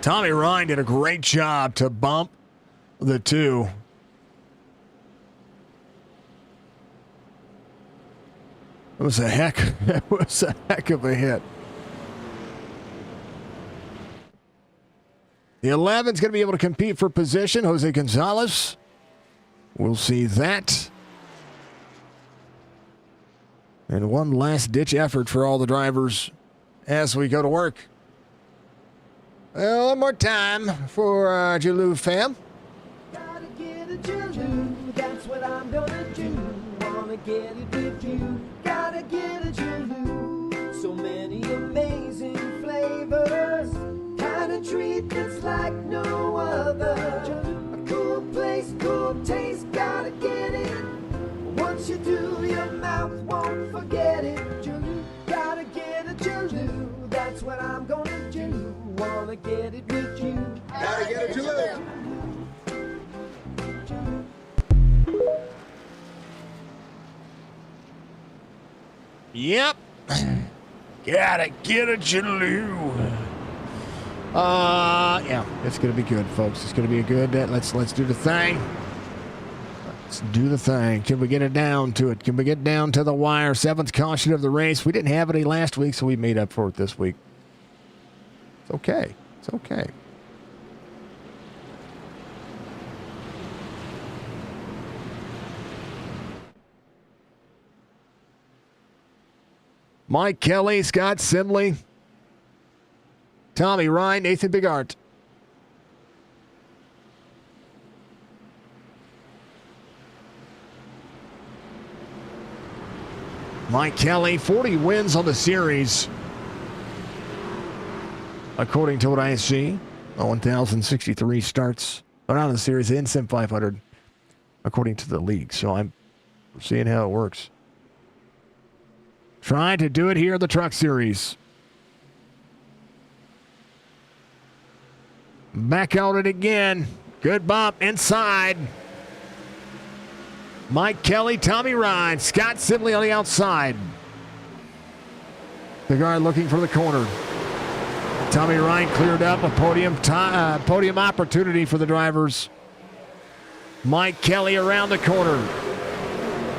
Tommy Ryan did a great job to bump the 2. It was a heck of a hit. The 11's going to be able to compete for position. Jose Gonzalez. We'll see that. And one last ditch effort for all the drivers as we go to work. Well, one more time for Jalou fam. Gotta get a Jalou, that's what I'm gonna do. Wanna get it with you. Gotta get a Jalou. So many amazing flavors. Kind of treat that's like no other. A cool place, cool taste. Gotta get it. Once you do, your mouth won't forget it. Jalou, gotta get a Jalou. That's what I'm gonna do. Wanna get it with you. Gotta get a Jalou. Yep. Gotta get a Jalou. Yeah, it's gonna be good, folks. It's gonna be a good. Let's do the thing. Let's do the thing. Can we get it down to it? Can we get down to the wire? 7th caution of the race. We didn't have any last week, so we made up for it this week. It's okay. It's okay. Mike Kelly, Scott Simley, Tommy Ryan, Nathan Bigart. Mike Kelly, 40 wins on the series, according to what I see. 1,063 starts around the series in SIM500, according to the league. So I'm seeing how it works. Trying to do it here in the Truck Series. Back on it again. Good bump inside. Mike Kelly, Tommy Ryan, Scott Simley on the outside. The guard looking for the corner. Tommy Ryan cleared up a podium opportunity for the drivers. Mike Kelly around the corner.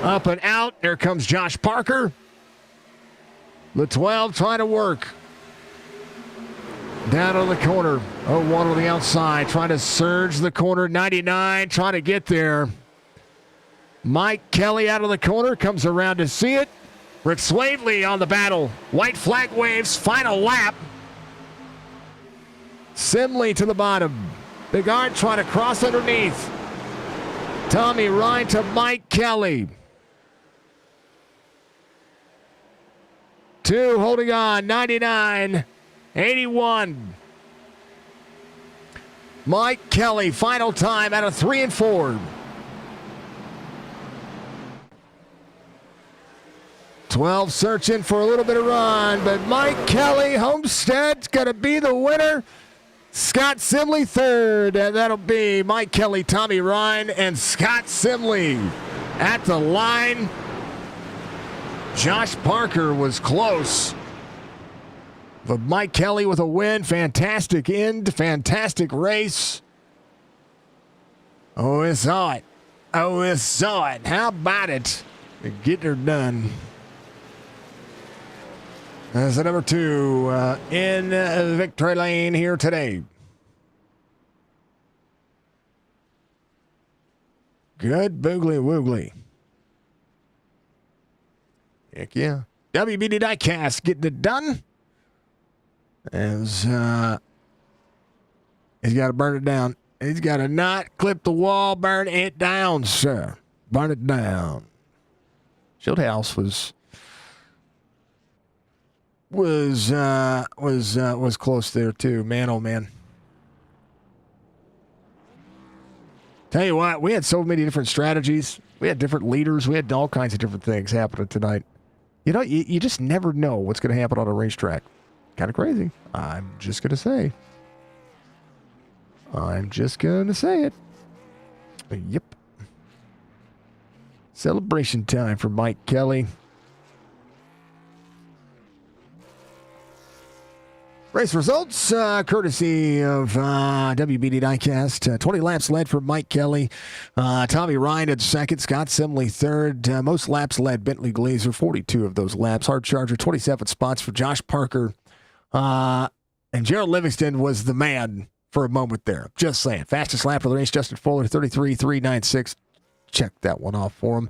Up and out. There comes Josh Parker. The 12 trying to work. Down on the corner. 01 on the outside. Trying to surge the corner. 99 trying to get there. Mike Kelly out of the corner. Comes around to see it. Rick Swavely on the battle. White flag waves. Final lap. Simley to the bottom. Bigard trying to cross underneath. Tommy Ryan to Mike Kelly. 2 holding on. 99. 81. Mike Kelly, final time out of 3 and 4. 12 searching for a little bit of run, but Mike Kelly, Homestead's going to be the winner. Scott Simley third, and that'll be Mike Kelly, Tommy Ryan, and Scott Simley at the line. Josh Parker was close. But Mike Kelly with a win. Fantastic end. Fantastic race. Oh, we saw it. Oh, we saw it. How about it? Getting her done. That's the number 2 in victory lane here today. Good boogly woogly. Heck yeah. WBD Diecast getting it done. As he's got to burn it down. He's got to not clip the wall, burn it down, sir. Burn it down. Shieldhouse was close there too. Man, oh man. Tell you what, we had so many different strategies. We had different leaders. We had all kinds of different things happening tonight. You know, you just never know what's going to happen on a racetrack. Kind of crazy. I'm just going to say. I'm just going to say it. Yep. Celebration time for Mike Kelly. Race results, courtesy of WBD Diecast. 20 laps led for Mike Kelly. Tommy Ryan at second. Scott Simley third. Most laps led Bentley Glazer. 42 of those laps. Hard Charger, 27 spots for Josh Parker. And Gerald Livingston was the man for a moment there. Just saying. Fastest lap of the race, Justin Fuller, 33.396. Check that one off for him.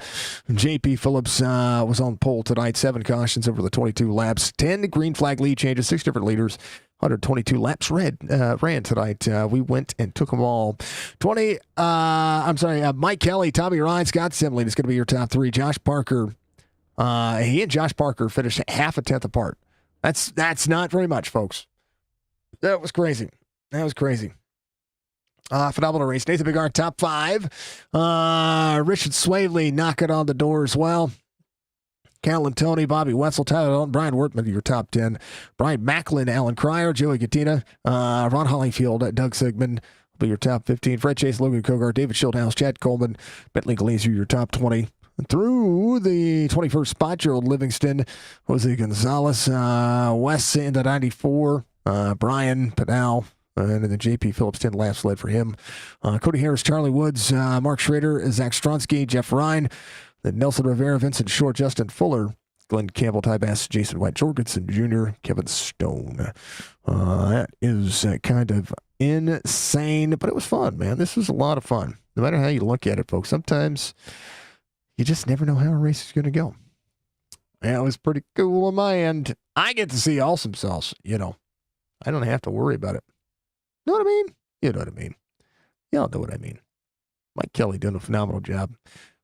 JP Phillips was on pole tonight. 7 cautions over the 22 laps. 10 green flag lead changes. 6 different leaders. 122 laps ran tonight. We went and took them all. Mike Kelly, Tommy Ryan, Scott Simley is going to be your top 3. Josh Parker. He and Josh Parker finished half a tenth apart. That's not very much, folks. That was crazy. Phenomenal race. Nathan Bigard, top 5. Richard Swavely knocking on the door as well. Callan Tony, Bobby Wetzel, Tyler Owen, Brian Wortman, your top 10. Brian Macklin, Alan Cryer, Joey Gattina, Ron Hollingfield, Doug Sigmund will be your top 15. Fred Chase, Logan Kogar, David Schildhouse, Chad Coleman, Bentley Glazer, your top 20. Through the 21st spot, Gerald Livingston, Jose Gonzalez, Wes in the 94, Brian Padal, and then JP Phillips, 10 laps led for him. Cody Harris, Charlie Woods, Mark Schrader, Zach Stronsky, Jeff Ryan, then Nelson Rivera, Vincent Short, Justin Fuller, Glenn Campbell, Ty Bass, Jason White, Jorgensen Jr., Kevin Stone. That is kind of insane, but it was fun, man. This was a lot of fun. No matter how you look at it, folks, sometimes you just never know how a race is going to go. Yeah, it was pretty cool on my end. I get to see awesome sauce, you know. I don't have to worry about it. Know what I mean? You know what I mean. Y'all know what I mean. Mike Kelly doing a phenomenal job.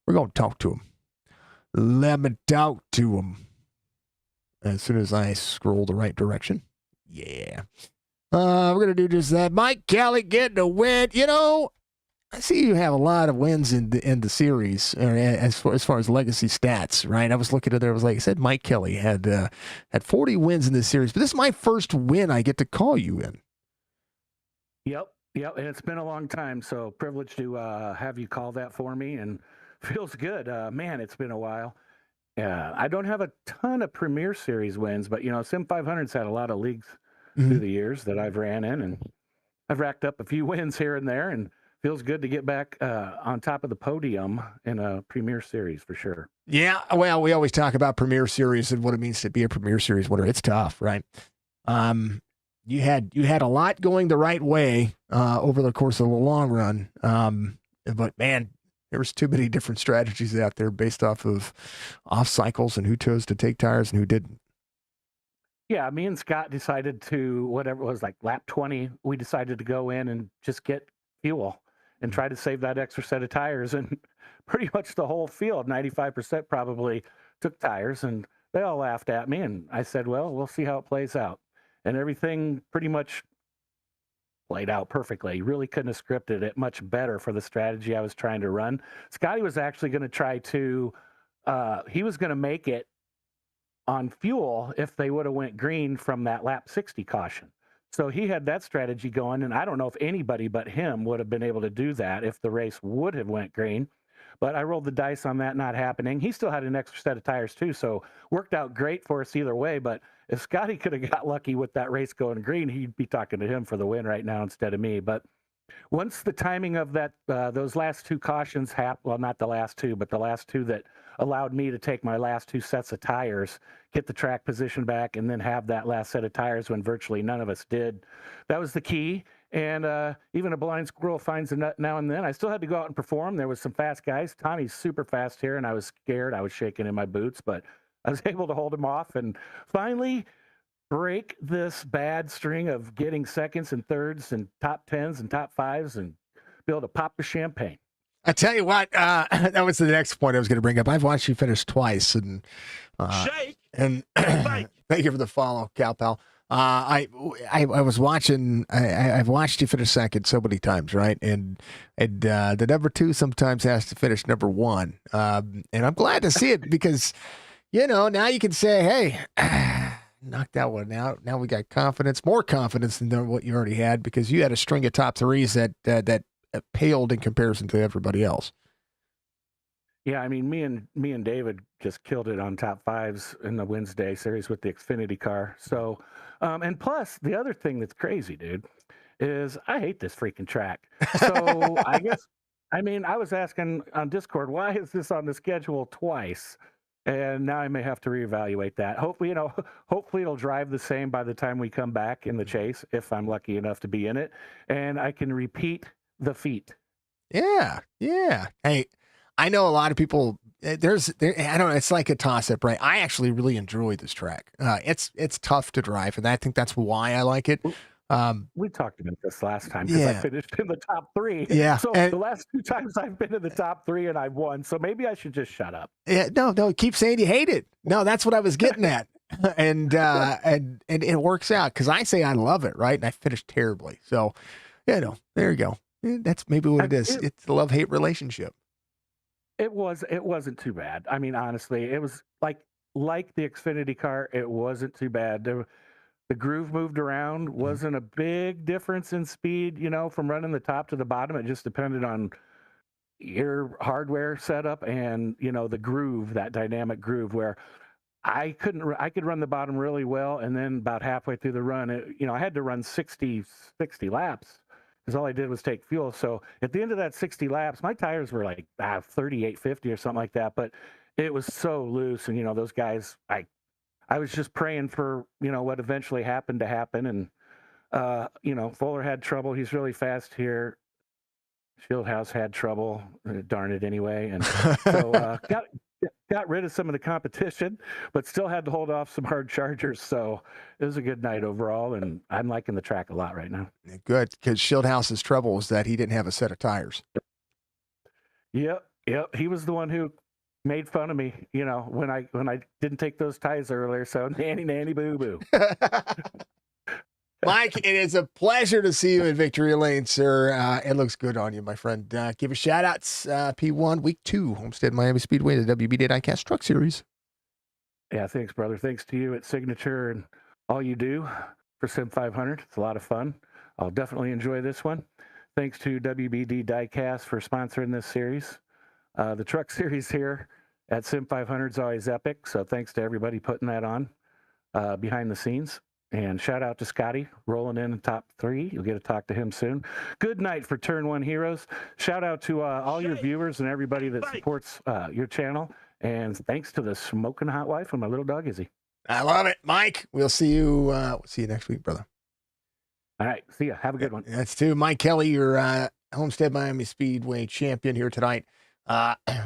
We're going to talk to him. Let me talk to him. As soon as I scroll the right direction. Yeah. We're going to do just that. Mike Kelly getting a win. You know, I see you have a lot of wins in the series, or as far as legacy stats, right? I was looking at there. I was like, I said Mike Kelly had 40 wins in this series, but this is my first win I get to call you in. Yep, and it's been a long time, so privileged to have you call that for me, and feels good. Man, it's been a while. I don't have a ton of Premier Series wins, but SIM500's had a lot of leagues through the years that I've ran in, and I've racked up a few wins here and there, and feels good to get back on top of the podium in a Premier Series for sure. Yeah, well, we always talk about Premier Series and what it means to be a Premier Series winner. It's tough, right? You had a lot going the right way over the course of the long run, but man, there was too many different strategies out there based off of off cycles and who chose to take tires and who didn't. Yeah, me and Scott decided to, whatever it was, like lap 20, we decided to go in and just get fuel and try to save that extra set of tires. And pretty much the whole field, 95% probably took tires, and they all laughed at me. And I said, well, we'll see how it plays out. And everything pretty much played out perfectly. Really couldn't have scripted it much better for the strategy I was trying to run. Scotty was actually going to try to, he was going to make it on fuel if they would have went green from that lap 60 caution. So he had that strategy going, and I don't know if anybody but him would have been able to do that if the race would have went green. But I rolled the dice on that not happening. He still had an extra set of tires too, so worked out great for us either way. But if Scotty could have got lucky with that race going green, he'd be talking to him for the win right now instead of me. But once the timing of that those last two cautions happened, well, not the last two, but the last two that allowed me to take my last two sets of tires, get the track position back, and then have that last set of tires when virtually none of us did. That was the key. And even a blind squirrel finds a nut now and then. I still had to go out and perform. There was some fast guys. Tommy's super fast here, and I was scared. I was shaking in my boots, but I was able to hold him off and finally break this bad string of getting seconds and thirds and top tens and top fives and be able to pop the champagne. I tell you what, that was the next point I was going to bring up. I've watched you finish twice, and Shake and thank you for the follow, Cal Pal. I was watching. I've watched you finish second so many times, right? And the number two sometimes has to finish number one, and I'm glad to see it because now you can say, hey. Knocked that one out. Now we got confidence, more confidence than what you already had because you had a string of top threes that paled in comparison to everybody else. Yeah, I mean, me and David just killed it on top fives in the Wednesday series with the Xfinity car. So, and plus the other thing that's crazy, dude, is I hate this freaking track. So I was asking on Discord, why is this on the schedule twice? And now I may have to reevaluate that. Hopefully it'll drive the same by the time we come back in the chase, if I'm lucky enough to be in it, and I can repeat the feat. Yeah. Hey, I know a lot of people. I don't know. It's like a toss up, right? I actually really enjoy this track. It's tough to drive, and I think that's why I like it. We talked about this last time because I finished in the top three. Yeah. So the last two times I've been in the top three and I've won. So maybe I should just shut up. Yeah. No. Keep saying you hate it. No, that's what I was getting at. and it works out because I say I love it, right? And I finished terribly. So, there you go. That's maybe what it is. It's a love-hate relationship. It wasn't too bad. I mean, honestly, it was like the Xfinity car. It wasn't too bad. The groove moved around. Wasn't a big difference in speed, from running the top to the bottom. It just depended on your hardware setup and, the groove, that dynamic groove where I could run the bottom really well. And then about halfway through the run, I had to run 60 laps because all I did was take fuel. So at the end of that 60 laps, my tires were like 3850 or something like that. But it was so loose. And, those guys, I was just praying for, what eventually happened to happen. And, Fuller had trouble. He's really fast here. Fieldhouse had trouble. Darn it anyway. And so got rid of some of the competition, but still had to hold off some hard chargers. So it was a good night overall, and I'm liking the track a lot right now. Good, because Shieldhouse's trouble was that he didn't have a set of tires. Yep. He was the one who made fun of me, when I didn't take those ties earlier. So nanny boo boo. Mike, it is a pleasure to see you in victory lane, sir. It looks good on you, my friend. Give a shout out, P1 Week 2, Homestead Miami Speedway, the WBD Diecast Truck Series. Yeah, thanks, brother. Thanks to you at Signature and all you do for SIM500. It's a lot of fun. I'll definitely enjoy this one. Thanks to WBD Diecast for sponsoring this series. The truck series here at SIM500 is always epic, so thanks to everybody putting that on behind the scenes. And shout out to Scotty rolling in top 3. You'll get to talk to him soon. Good night for Turn 1 Heroes. Shout out to all your viewers and everybody that supports your channel. And thanks to the smoking hot wife and my little dog Izzy. I love it, Mike. We'll see you next week, brother. All right, see ya. Have a good one. That's too Mike Kelly, your Homestead Miami Speedway champion here tonight.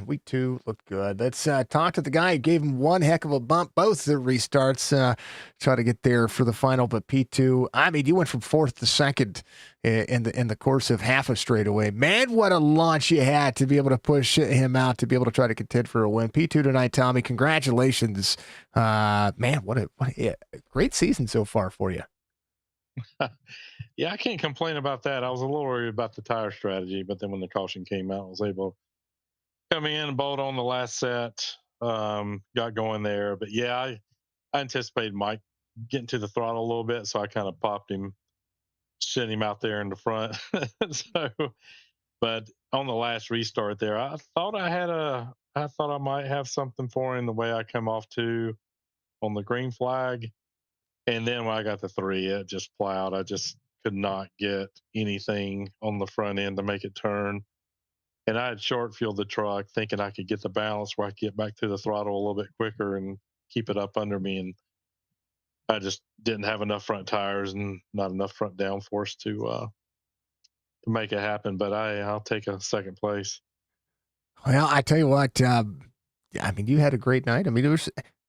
Week 2 looked good. Let's talk to the guy who gave him one heck of a bump. Both the restarts, try to get there for the final, but P2. I mean, you went from 4th to 2nd in the course of half a straightaway. Man, what a launch you had to be able to push him out to be able to try to contend for a win. P2 tonight, Tommy. Congratulations, man! What a great season so far for you. Yeah, I can't complain about that. I was a little worried about the tire strategy, but then when the caution came out, I was able to come in and bolt on the last set, got going there. But yeah, I anticipated Mike getting to the throttle a little bit, so I kind of popped him, sent him out there in the front. But on the last restart there, I thought I might have something for him the way I come off to on the green flag. And then when I got the 3, it just plowed. I just could not get anything on the front end to make it turn. And I had short fueled the truck thinking I could get the balance where I could get back to the throttle a little bit quicker and keep it up under me. And I just didn't have enough front tires and not enough front downforce to make it happen. But I'll take a second place. Well, I tell you what, I mean, you had a great night. I mean,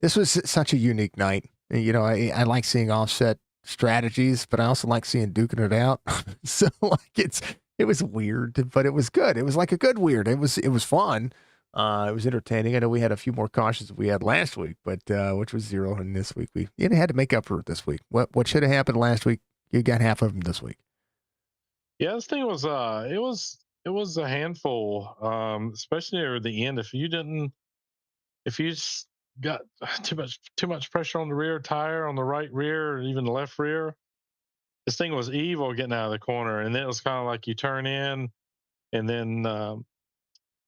this was such a unique night. You know, I like seeing offset strategies, but I also like seeing duking it out. So like it was weird, but it was good. It was like a good weird. It was fun. It was entertaining. I know we had a few more cautions than we had last week, but which was 0, and this week we had to make up for it this week. What should have happened last week, you got half of them this week. Yeah, this thing was it was a handful, especially near the end. If you got too much pressure on the rear tire, on the right rear, or even the left rear, this thing was evil getting out of the corner. And then it was kind of like you turn in, and then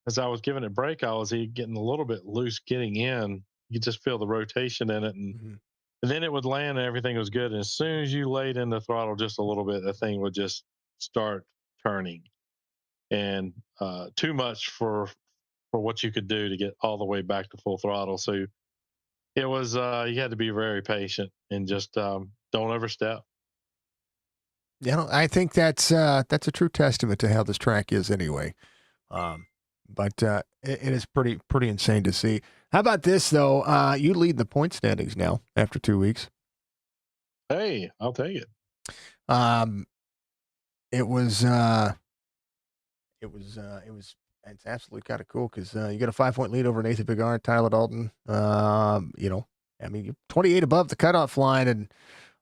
as I was giving it brake, I was getting a little bit loose getting in. You could just feel the rotation in it, and then it would land and everything was good. And as soon as you laid in the throttle just a little bit, the thing would just start turning, and too much for what you could do to get all the way back to full throttle. So it was you had to be very patient and just don't overstep. You know, I think that's a true testament to how this track is anyway. But it is pretty insane to see. How about this though? You lead the point standings now after 2 weeks. Hey, I'll take it. It's absolutely kind of cool because you got a 5-point lead over Nathan Bigard, Tyler Dalton. You know, I mean, you're 28 above the cutoff line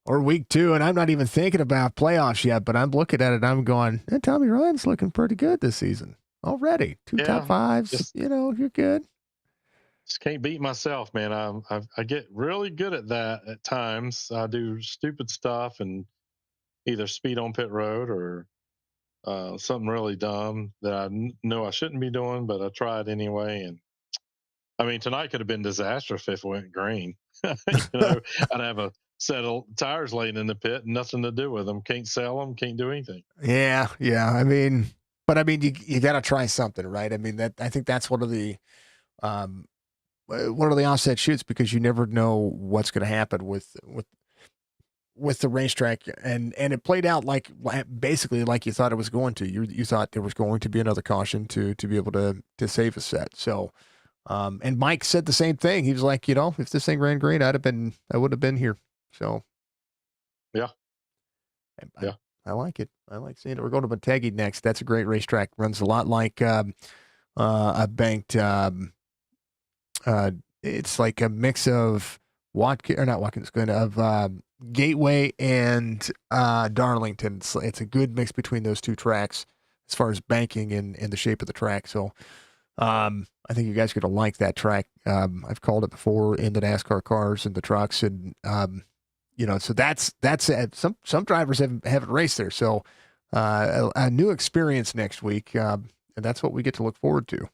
or week 2, and I'm not even thinking about playoffs yet, but I'm looking at it. I'm going, Tommy Ryan's looking pretty good this season already. 2 top 5s. You know, you're good. Just can't beat myself, man. I get really good at that at times. I do stupid stuff and either speed on pit road or something really dumb that I know I shouldn't be doing, but I tried anyway. And I mean, tonight could have been disastrous if it went green. You know, I'd have a set of tires laying in the pit, nothing to do with them. Can't sell them, can't do anything. Yeah. I mean, you got to try something, right? I mean, I think that's one of the offset shoots, because you never know what's going to happen with the racetrack, and it played out basically like you thought it was going to. You thought there was going to be another caution to be able to save a set. So And Mike said the same thing. He was like, if this thing ran green, I would have been here. So Yeah. I, I like it. I like seeing it. We're going to Motegi next. That's a great racetrack. Runs a lot like a banked. It's like a mix of not Watkins Glen, of Gateway and Darlington. It's a good mix between those two tracks as far as banking and the shape of the track. So I think you guys are going to like that track. I've called it before in the NASCAR cars and the trucks, and so that's some drivers haven't raced there. So a new experience next week, and that's what we get to look forward to.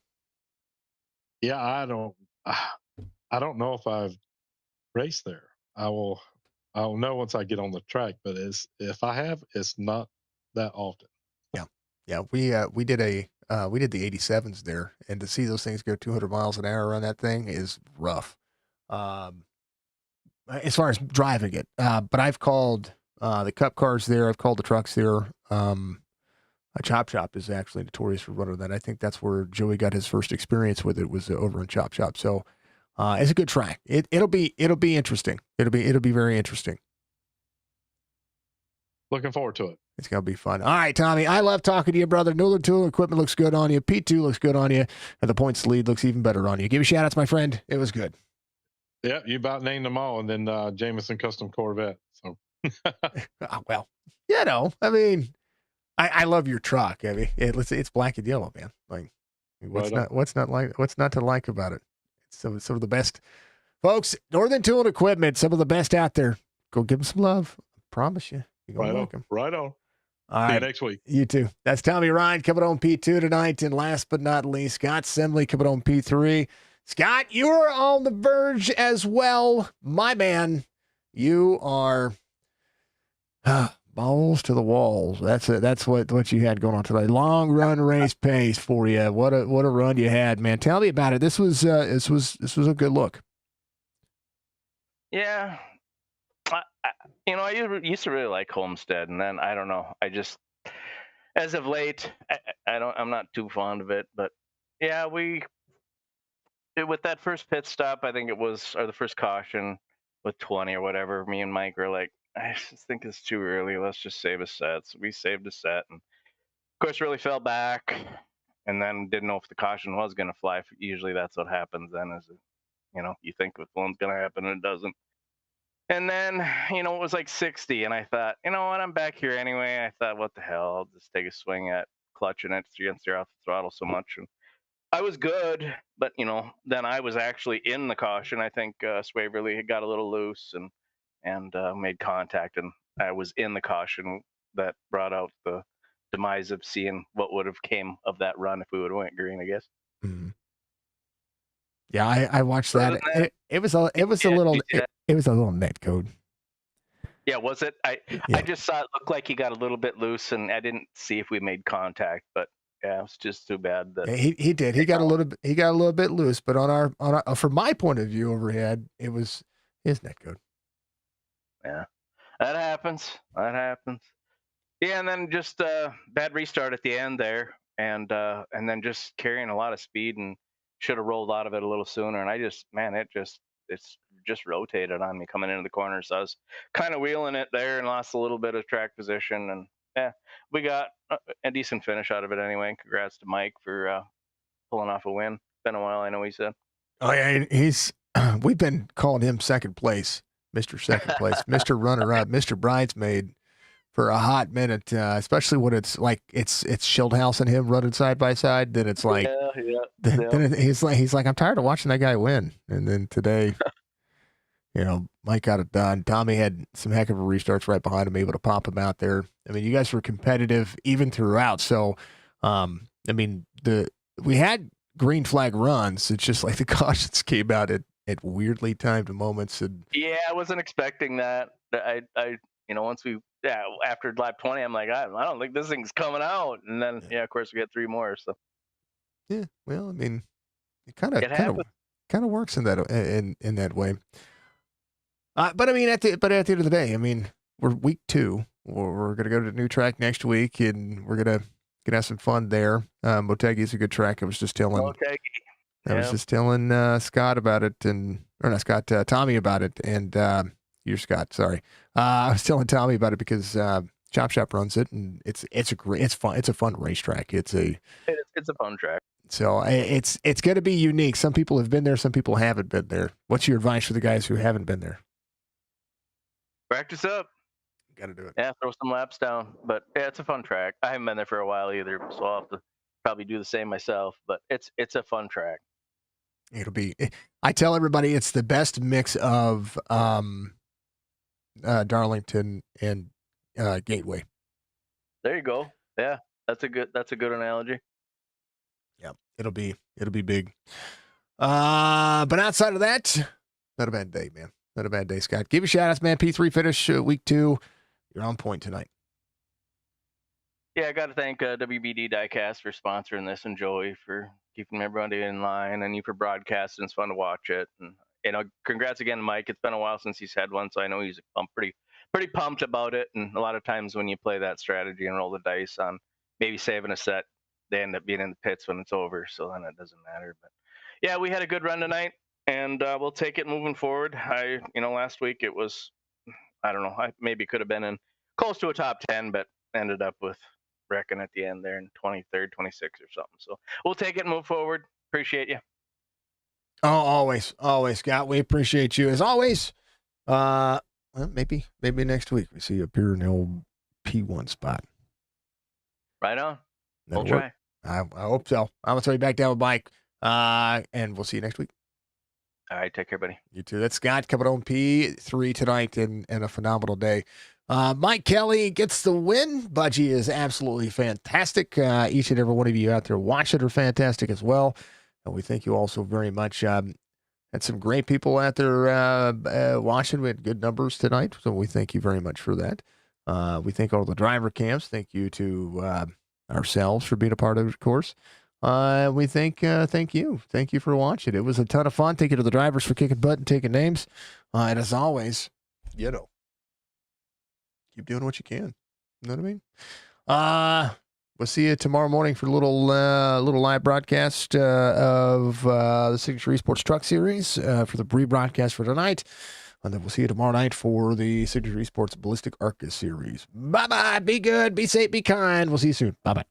Yeah, I don't know if I've raced there. I'll know once I get on the track, but if I have, it's not that often. Yeah, we did the 87s there, and to see those things go 200 miles an hour on that thing is rough. As far as driving it, but I've called the Cup cars there. I've called the trucks there. A Chop Shop is actually notorious for running that. I think that's where Joey got his first experience with it, was over in Chop Shop. So it's a good track. It'll be interesting. It'll be very interesting. Looking forward to it. It's going to be fun. All right, Tommy, I love talking to you, brother. Northern Tool Equipment looks good on you. P2 looks good on you. And the points lead looks even better on you. Give me shout-outs, my friend. It was good. Yeah, you about named them all, and then Jameson Custom Corvette. So, well, I mean, I love your truck. I mean, it's black and yellow, man. Like, what's not to like about it? It's some of the best, folks. Northern Tool and Equipment, some of the best out there. Go give them some love. I promise you. You're gonna like them. Right on. All See right. you next week. You too. That's Tommy Ryan coming on P2 tonight. And last but not least, Scott Semley coming on P3. Scott, you're on the verge as well. My man, you are balls to the walls. That's what you had going on today. Long run race pace for you. What a run you had, man. Tell me about it. This was a good look. Yeah. I used to really like Homestead, and then I don't know. I just, as of late, I'm not too fond of it. But yeah, with that first pit stop, I think it was, or the first caution with 20 or whatever. Me and Mike were like, I just think it's too early. Let's just save a set. So we saved a set, and of course, really fell back, and then didn't know if the caution was going to fly. Usually, that's what happens. Then, you think the one's going to happen, and it doesn't. And then, it was like 60, and I thought, you know what, I'm back here anyway. I thought, what the hell, I'll just take a swing at clutching it, steer off the throttle so much. And I was good, but, then I was actually in the caution. I think Swaverly had got a little loose and made contact, and I was in the caution. That brought out the demise of seeing what would have came of that run if we would have went green, I guess. Mm-hmm. Yeah, I watched that. It was a little net code. Yeah, was it? I just saw it look like he got a little bit loose, and I didn't see if we made contact. But yeah, it was just too bad that he did. He got a little bit loose, but on our from my point of view overhead, it was his net code. Yeah, that happens. Yeah, and then just bad restart at the end there, and then just carrying a lot of speed, and should have rolled out of it a little sooner. And it's just rotated on me coming into the corner, so I was kind of wheeling it there and lost a little bit of track position. And yeah, we got a decent finish out of it anyway. Congrats to Mike for pulling off a win. Been a while, I know he said. Oh yeah, we've been calling him second place, Mr. Second Place, Mr. Runner Up, Mr. Bridesmaid for a hot minute, especially when it's like it's Schildhouse and him running side by side. Then it's like, then he's like, I'm tired of watching that guy win. And then today, Mike got it done. Tommy had some heck of a restarts right behind him, able to pop him out there. I mean, you guys were competitive even throughout. So, we had green flag runs. It's just like the cautions came out at weirdly timed moments. And yeah, I wasn't expecting that. After lap 20, I'm like, I don't think this thing's coming out. And then, of course, we had 3 more. So yeah, well, I mean, it kind of works in that way. But I mean, at the end of the day, I mean, we're week 2. We're gonna go to the new track next week, and we're gonna have some fun there. Motegi is a good track. I was just telling. I was just telling Scott about it, or not Scott, Tommy about it, and you're Scott. Sorry, I was telling Tommy about it because Chop Shop runs it, and it's fun. It's a fun racetrack. It's a fun track. So it's going to be unique. Some people have been there, some people haven't been there. What's your advice for the guys who haven't been there? Practice up. Got to do it. Yeah, throw some laps down. But yeah, it's a fun track. I haven't been there for a while either, so I'll have to probably do the same myself. But it's a fun track. It'll be. I tell everybody it's the best mix of Darlington and Gateway. There you go. Yeah, that's a good analogy. Yeah, it'll be big. But outside of that, not a bad day, man. Not a bad day, Scott. Give a shout outs, man. P3 finish week 2. You're on point tonight. Yeah, I got to thank WBD Diecast for sponsoring this, and Joey for keeping everybody in line, and you for broadcasting. It's fun to watch it. And congrats again, Mike. It's been a while since he's had one, so I know he's pretty pumped about it. And a lot of times when you play that strategy and roll the dice on maybe saving a set, they end up being in the pits when it's over, so then it doesn't matter. But yeah, we had a good run tonight, and we'll take it moving forward. Last week it was, I don't know, I maybe could have been in close to a top 10, but ended up with wrecking at the end there in 23rd, 26th or something. So we'll take it and move forward. Appreciate you. Oh, always, Scott. We appreciate you as always. Well, maybe next week we see you up here in the old P1 spot. Right on. That'll We'll work. try. I hope so. I'm gonna throw you back down with Mike. And we'll see you next week. All right, take care, buddy. You too. That's Scott coming on P3 tonight and a phenomenal day. Mike Kelly gets the win. Budgie is absolutely fantastic. Each and every one of you out there watching are fantastic as well. And we thank you all so very much. Had some great people out there watching. We had good numbers tonight. So we thank you very much for that. We thank all the driver cams. Thank you to ourselves for being a part of it, of course. We thank you. Thank you for watching. It was a ton of fun. Thank you to the drivers for kicking butt and taking names. And as always, keep doing what you can. You know what I mean? We'll see you tomorrow morning for a little live broadcast of the Signature eSports Truck Series for the rebroadcast for tonight. And then we'll see you tomorrow night for the Signature eSports Ballistic Arcus Series. Bye-bye. Be good. Be safe. Be kind. We'll see you soon. Bye-bye.